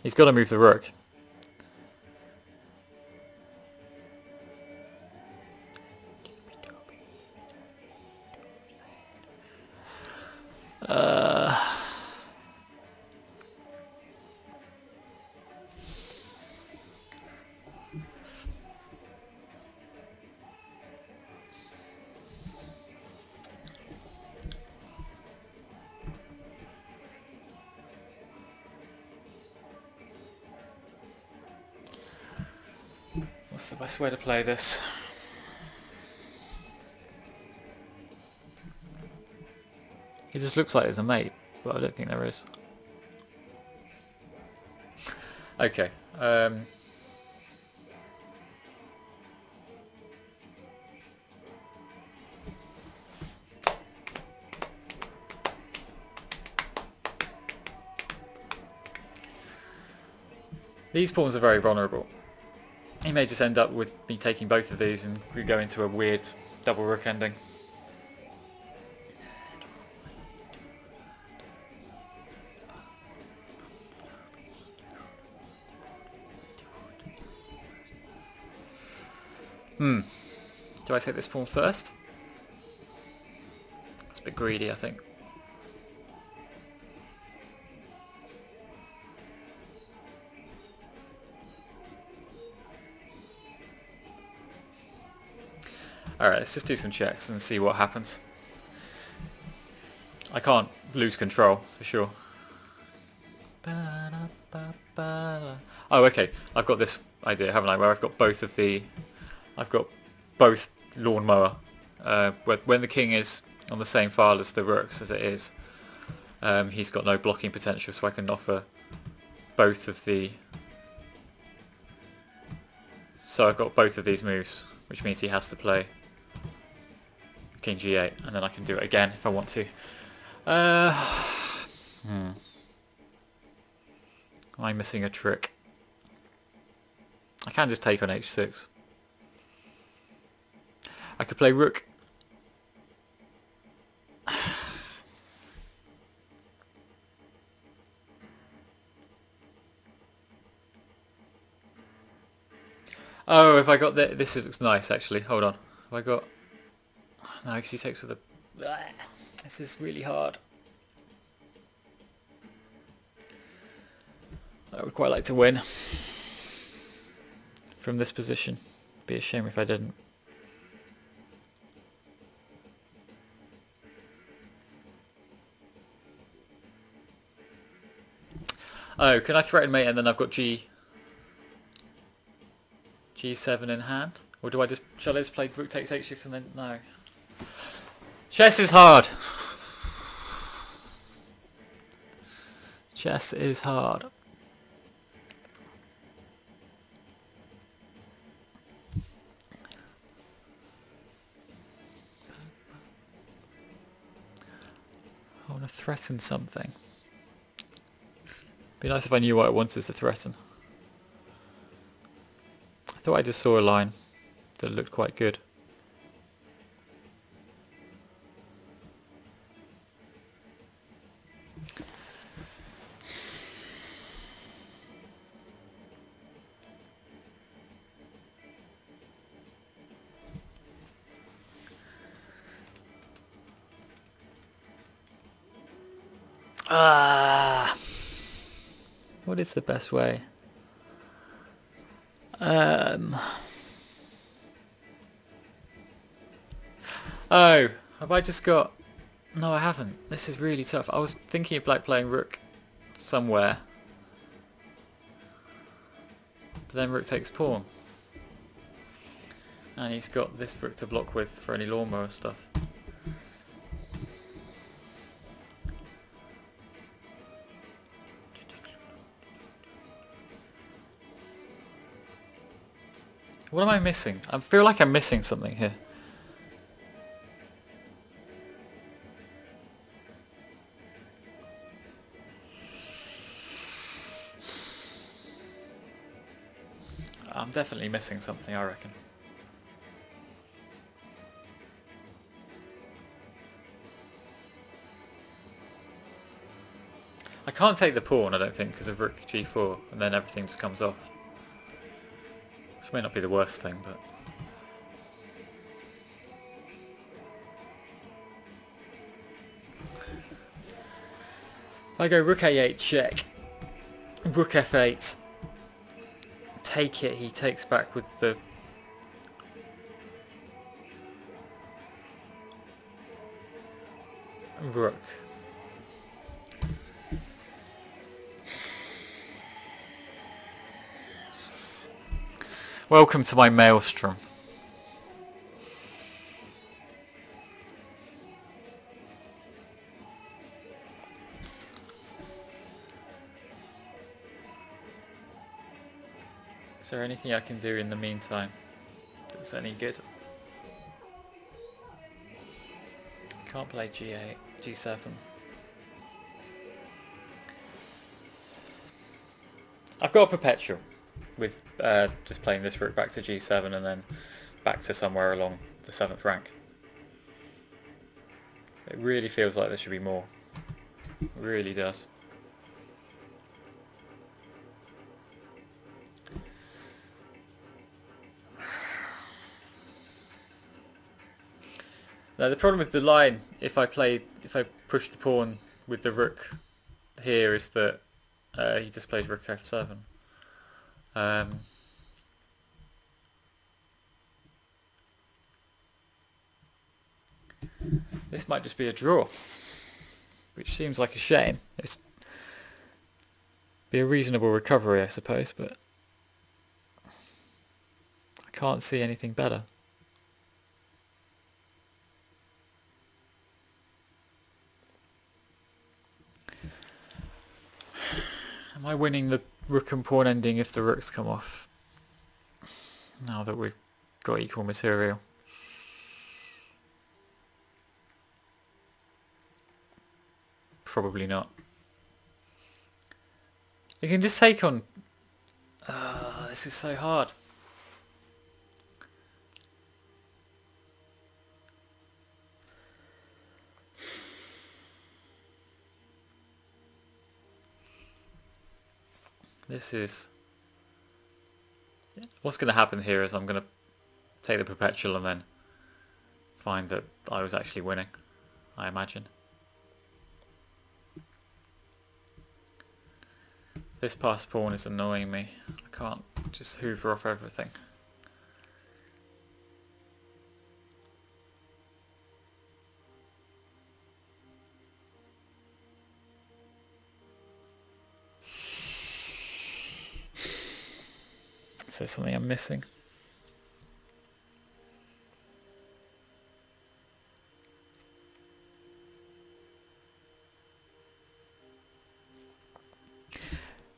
He's got to move the rook. What's the best way to play this? It just looks like there's a mate, but I don't think there is. Okay. These pawns are very vulnerable. He may just end up with me taking both of these and we go into a weird double rook ending. Do I take this pawn first? It's a bit greedy, I think. Alright, let's just do some checks and see what happens. I can't lose control, for sure. Oh, okay. I've got this idea, haven't I, where I've got both of the... I've got both lawnmower. When the king is on the same file as the rooks, as it is, he's got no blocking potential, so I can offer both of the... So I've got both of these moves, which means he has to play king g8, and then I can do it again if I want to. Am I missing a trick? I can just take on h6. I could play rook Oh, if I got this looks nice actually. Hold on. Have I got... No, because he takes with the... This is really hard. I would quite like to win from this position. Be a shame if I didn't. Oh, can I threaten mate and then I've got G7 in hand? Or do I just... Shall I just play rook takes h6 and then... No. Chess is hard. Chess is hard. I want to threaten something. Be nice if I knew what I wanted to threaten. I thought I just saw a line that looked quite good. What is the best way? Oh, have I just got... No, I haven't. This is really tough. I was thinking of like playing rook somewhere. But then rook takes pawn. And he's got this rook to block with for any lawnmower stuff. What am I missing? I feel like I'm missing something here. I'm definitely missing something, I reckon. I can't take the pawn, I don't think, because of rook g4, and then everything just comes off. Which may not be the worst thing, but... If I go rook a8 check, rook f8, take it, he takes back with the... rook. Welcome to my maelstrom. Is there anything I can do in the meantime that's any good? Can't play g8, g7. I've got a perpetual with just playing this rook back to g7 and then back to somewhere along the 7th rank. It really feels like there should be more. It really does. Now the problem with the line, if I push the pawn with the rook here, is that he just plays rook f7. This might just be a draw, which seems like a shame. It's be a reasonable recovery, I suppose, but I can't see anything better. Am I winning the rook and pawn ending if the rooks come off? Now that we've got equal material. Probably not. You can just take on... this is so hard. This is... What's going to happen here is I'm going to take the perpetual and then find that I was actually winning, I imagine. This passed pawn is annoying me. I can't just hoover off everything. Is there something I'm missing?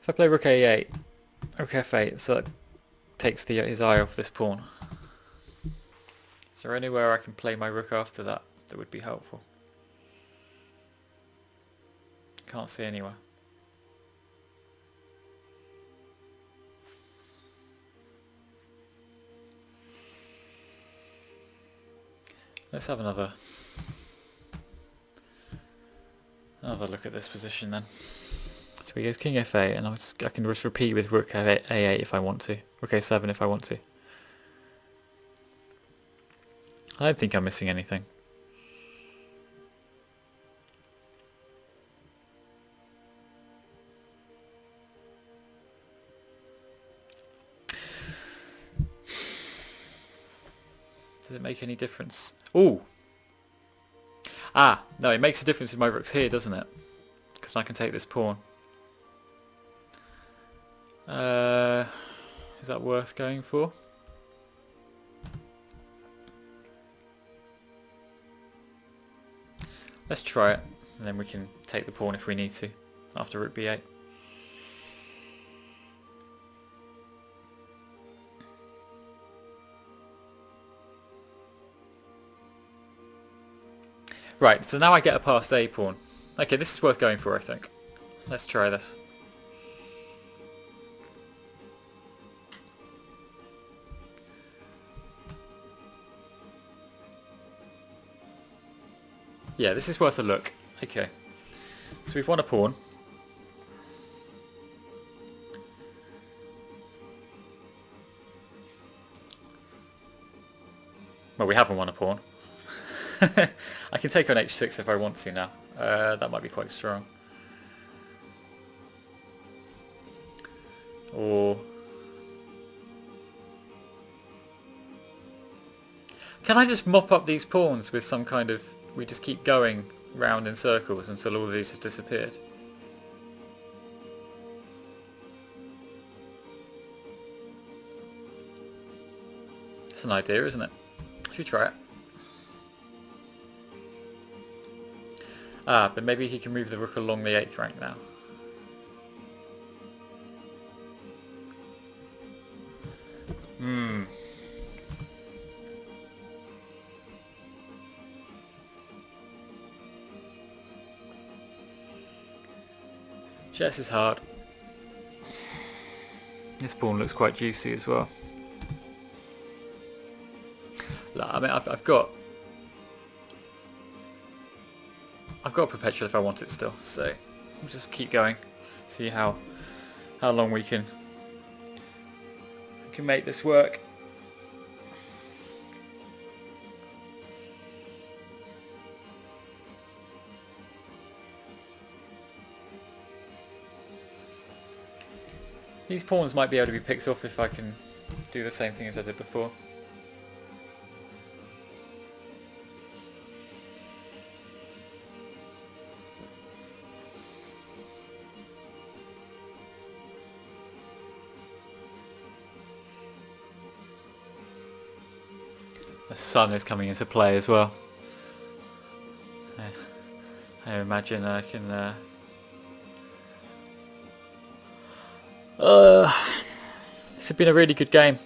If I play rook a8, rook f8, so that takes his eye off this pawn. Is there anywhere I can play my rook after that that would be helpful? Can't see anywhere. Let's have another look at this position then. So we go king f8, and I can just repeat with rook a8 if I want to, rook a7 if I want to. I don't think I'm missing anything. Does it make any difference? Ooh! Ah, no, it makes a difference with my rooks here, doesn't it? Because I can take this pawn. Is that worth going for? Let's try it, and then we can take the pawn if we need to, after rook b8. Right, so now I get a passed a pawn. Okay, this is worth going for, I think. Let's try this. Yeah, this is worth a look. Okay. So we've won a pawn. Well, we haven't won a pawn. I can take on h6 if I want to now. That might be quite strong. Or... can I just mop up these pawns with some kind of... we just keep going round in circles until all of these have disappeared? That's an idea, isn't it? Should we try it? Ah, but maybe he can move the rook along the 8th rank now. Chess is hard. This pawn looks quite juicy as well. I mean, I've got a perpetual if I want it still, so we'll just keep going, see how long we can make this work. These pawns might be able to be picked off if I can do the same thing as I did before. The sun is coming into play as well. I imagine I can... this has been a really good game.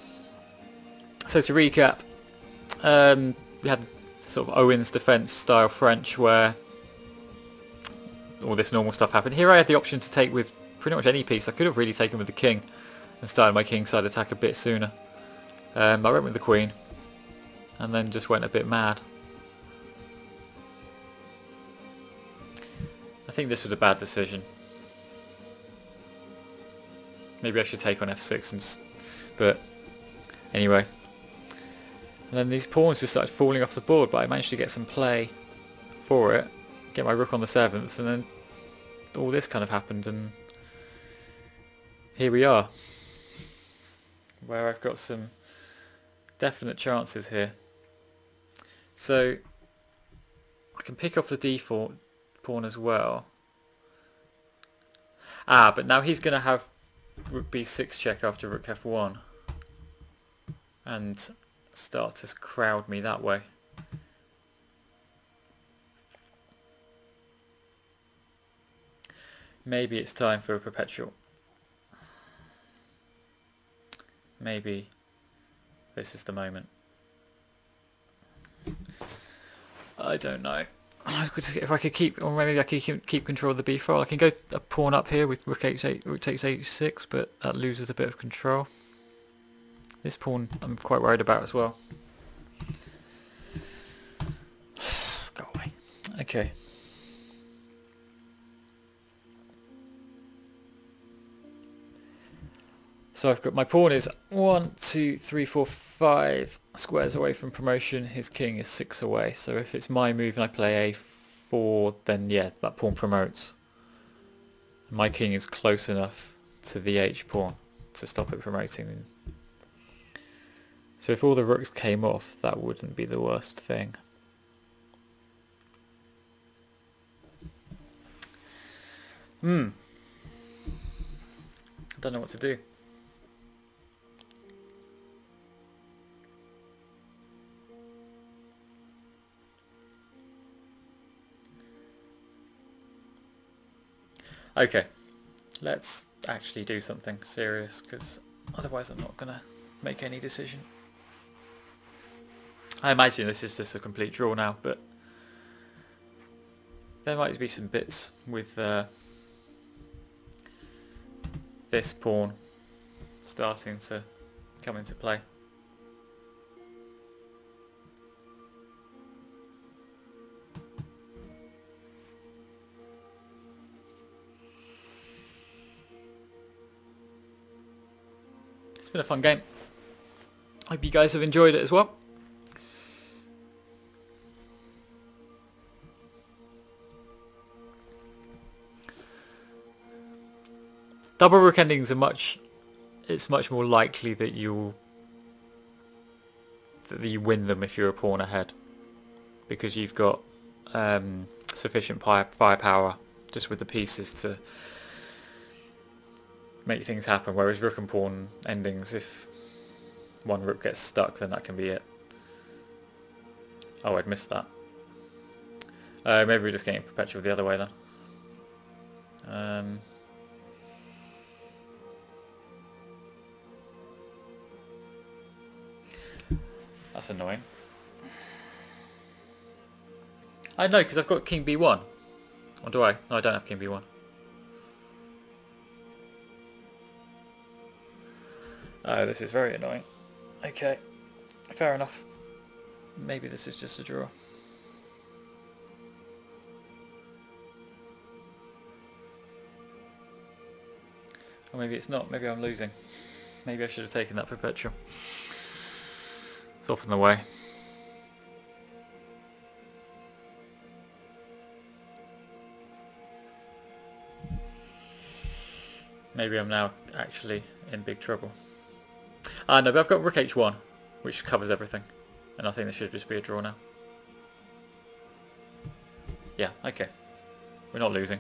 So to recap, we had sort of Owen's defence style French where all this normal stuff happened. Here I had the option to take with pretty much any piece. I could have really taken with the king and started my kingside attack a bit sooner. I went with the queen and then just went a bit mad. I think this was a bad decision. Maybe I should take on f6, but Anyway. And then these pawns just started falling off the board, but I managed to get some play for it. Get my rook on the 7th, and then all this kind of happened, and here we are. Where I've got some definite chances here. So I can pick off the d4 pawn as well. Ah, but now he's going to have rook b6 check after rook f1 and start to crowd me that way. Maybe it's time for a perpetual. Maybe this is the moment. I don't know. If I could keep, or maybe I could keep control of the b file. I can go a pawn up here with rook h8, rook takes h6, but that loses a bit of control. This pawn I'm quite worried about as well. Go away. Okay. So I've got my pawn is 1, 2, 3, 4, 5 squares away from promotion. His king is 6 away. So if it's my move and I play a4, then yeah, that pawn promotes. My king is close enough to the h pawn to stop it promoting. So if all the rooks came off, that wouldn't be the worst thing. I don't know what to do. Okay, let's actually do something serious, because otherwise I'm not going to make any decision. I imagine this is just a complete draw now, but there might be some bits with this pawn starting to come into play. It's been a fun game. Hope you guys have enjoyed it as well. Double rook endings are it's much more likely that you win them if you're a pawn ahead, because you've got sufficient firepower just with the pieces to make things happen, whereas rook and pawn endings, if one rook gets stuck, then that can be it. Oh, I'd missed that. Maybe we're just getting perpetual the other way then. That's annoying. I know, because I've got king b1. Or do I? No, I don't have king b1. Oh, this is very annoying. Okay, fair enough. Maybe this is just a draw. Or maybe it's not. Maybe I'm losing. Maybe I should have taken that perpetual. It's off in the way. Maybe I'm now actually in big trouble. No, but I've got rook h1, which covers everything. And I think this should just be a draw now. Yeah, okay. We're not losing.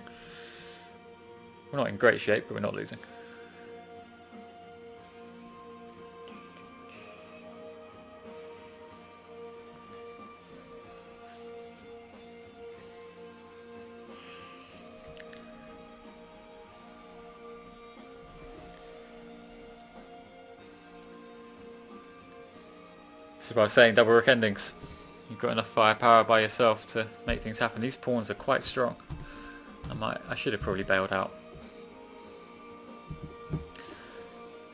We're not in great shape, but we're not losing. This is what I was saying, double rook endings. You've got enough firepower by yourself to make things happen. These pawns are quite strong. I should have probably bailed out.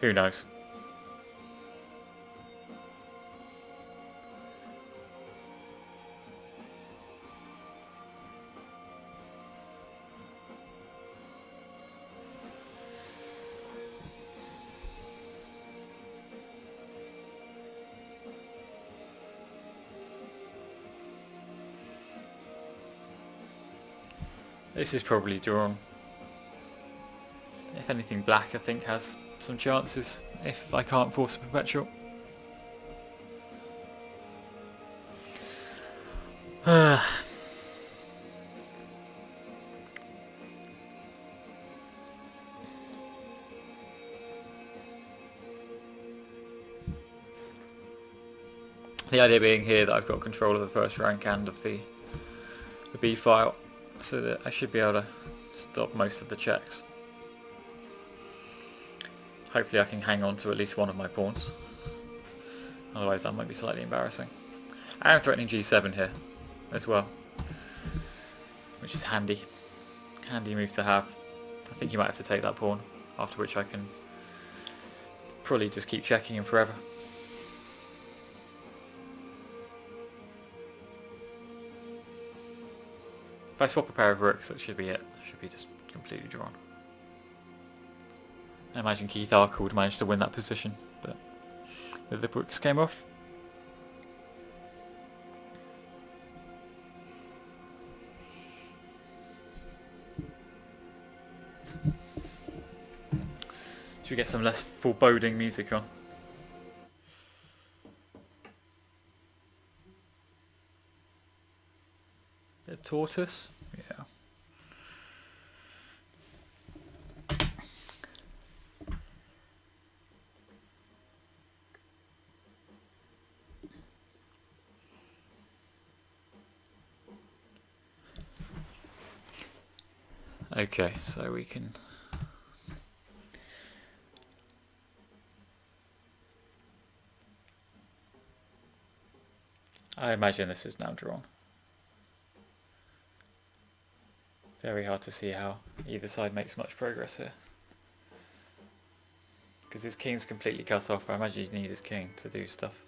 Who knows? This is probably drawn. If anything, black I think has some chances if I can't force a perpetual. The idea being here that I've got control of the first rank and of the B file, so that I should be able to stop most of the checks. Hopefully I can hang on to at least one of my pawns, otherwise that might be slightly embarrassing. I am threatening G7 here as well, which is handy. Handy move to have. I think you might have to take that pawn, after which I can probably just keep checking him forever. If I swap a pair of rooks, that should be it. It should be just completely drawn. I imagine Keith Arkle would manage to win that position, but the rooks came off. Should we get some less foreboding music on? Bit of tortoise? Yeah. Okay, so we can... I imagine this is now drawn. Very hard to see how either side makes much progress here. Because his king's completely cut off. I imagine you need his king to do stuff.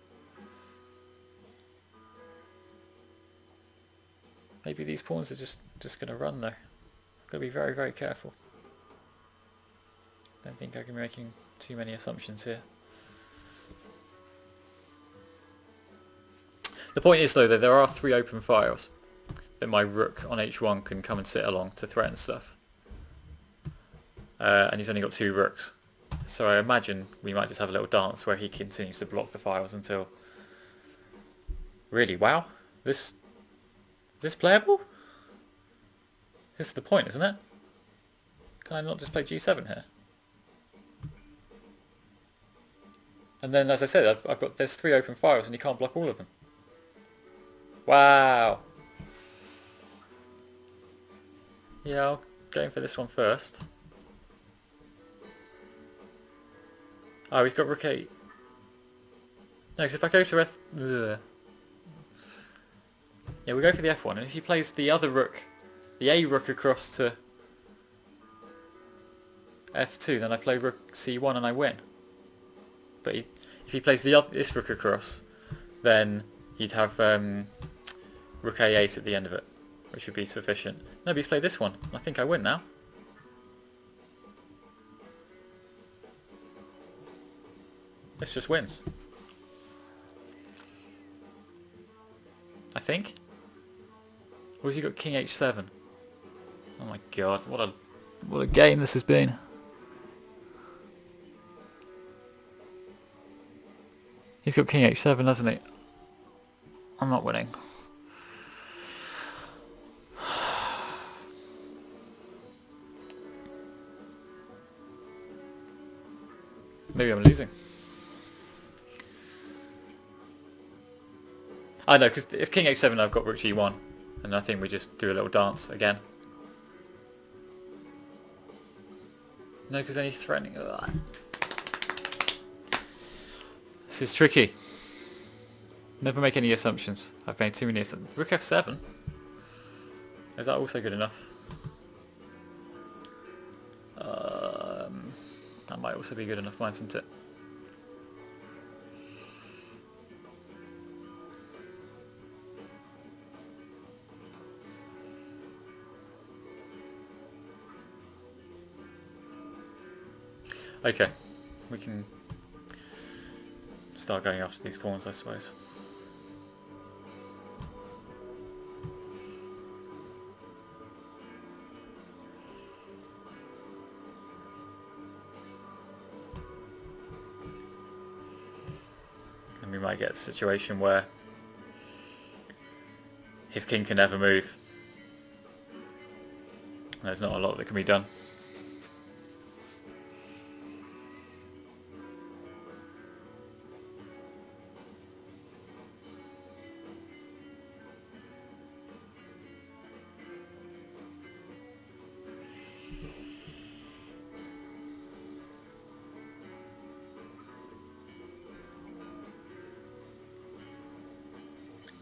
Maybe these pawns are just going to run though. I've got to be very, very careful. Don't think I can be making too many assumptions here. The point is though that there are 3 open files that my rook on h1 can come and sit along to threaten stuff. And he's only got 2 rooks. So I imagine we might just have a little dance where he continues to block the files until... Really? Wow? Is this playable? This is the point, isn't it? Can I not just play G7 here? And then, as I said, there's 3 open files and you can't block all of them. Wow. Yeah, I'll go in for this one first. Oh, he's got rook 8. No, because if I go to F... Ugh. Yeah, we go for the F1, and if he plays the other rook, the A rook across to F2, then I play rook C1 and I win. But if he plays this rook across, then he'd have rook A8 at the end of it, which would be sufficient. No, but he's played this one. I think I win now. This just wins. I think. Or has he got king h7? Oh my god, what a game this has been. He's got king h7, hasn't he? I'm not winning. Maybe I'm losing. I know, because if king h7 I've got rook g1, and I think we just do a little dance again. No, because then he's threatening. Ugh. This is tricky. Never make any assumptions. I've made too many assumptions. Rook f7? Is that also good enough? That might also be good enough, mightn't it? Okay, we can start going after these pawns, I suppose. we might get a situation where his king can never move. There's not a lot that can be done.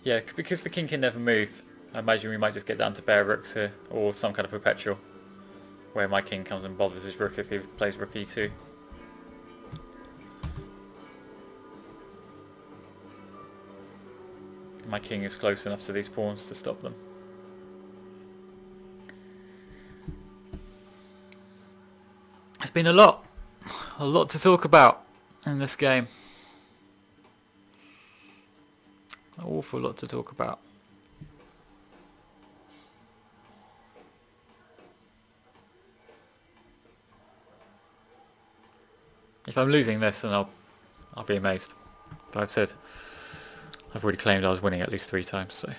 Yeah, because the king can never move, I imagine we might just get down to bare rooks here, or some kind of perpetual, where my king comes and bothers his rook if he plays rook e2. My king is close enough to these pawns to stop them. It's been a lot to talk about in this game. An awful lot to talk about. If I'm losing this, then I'll be amazed. But I've already claimed I was winning at least 3 times, so.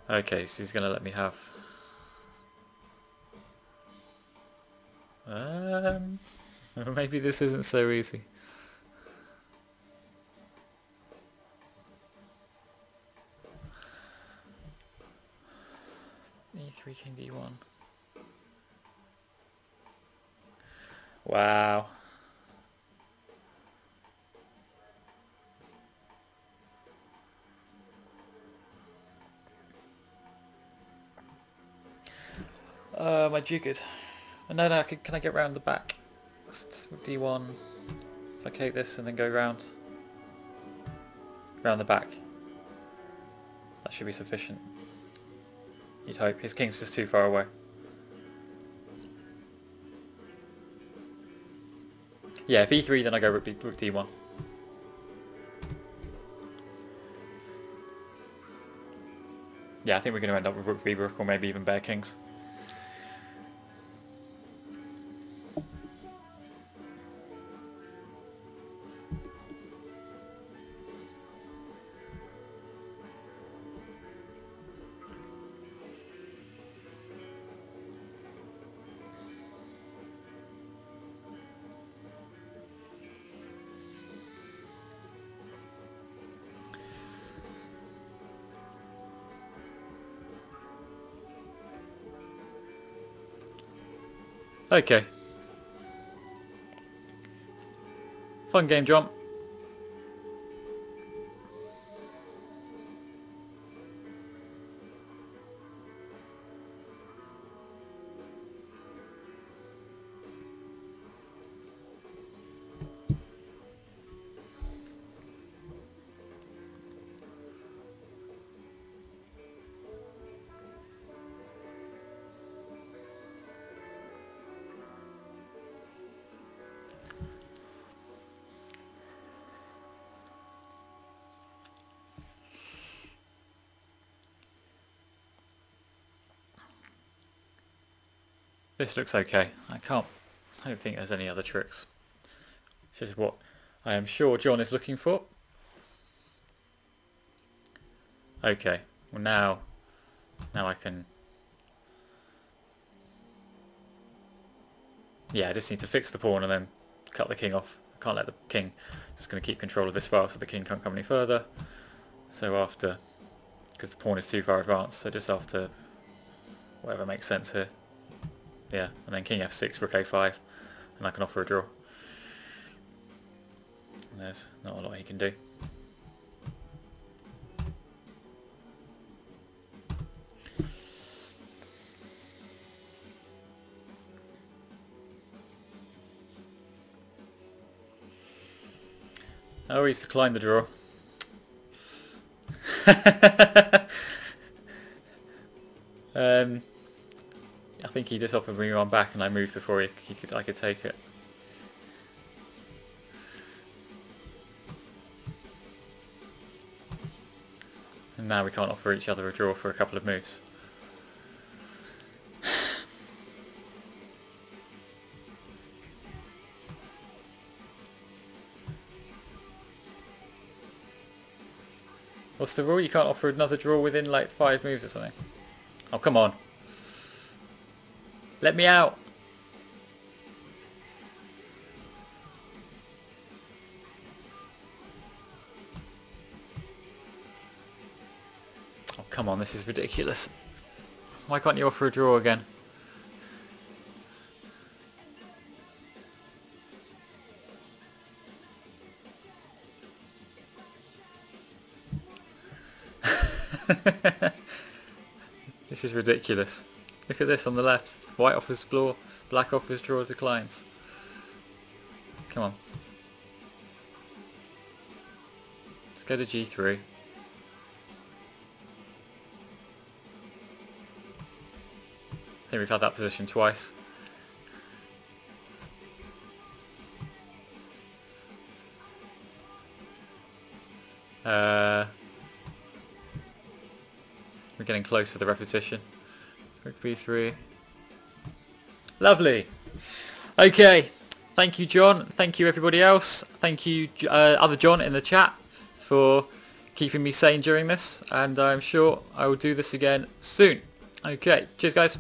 Okay, so he's going to let me have. Maybe this isn't so easy. E3 king d1. Wow. My jiggered. No, can I get round the back? D1. If I take this and then go round the back. That should be sufficient. You'd hope. His king's just too far away. Yeah, if e3 then I go rook d1. Yeah, I think we're going to end up with rook v rook or maybe even bare kings. Okay. Fun game, John. This looks okay. I don't think there's any other tricks. This is what I am sure John is looking for. Okay, well now I can... Yeah, I just need to fix the pawn and then cut the king off. I can't let the king... Just going to keep control of this file so the king can't come any further. So after... Because the pawn is too far advanced, so just after... Whatever makes sense here. Yeah, and then king f6, rook a5, and I can offer a draw. And there's not a lot he can do. Oh, he's declined the draw. I think he just offered me one back and I moved before I could take it. And now we can't offer each other a draw for a couple of moves. What's the rule? You can't offer another draw within like 5 moves or something. Oh, come on. Let me out. Oh, come on. This is ridiculous. Why can't you offer a draw again? This is ridiculous. Look at this on the left. White offers explore, black offers draw declines. Come on. Let's go to G3. I think we've had that position twice. We're getting close to the repetition. Rook B3. Lovely. Okay. Thank you, John. Thank you, everybody else. Thank you, other John in the chat, for keeping me sane during this. And I'm sure I will do this again soon. Okay. Cheers, guys.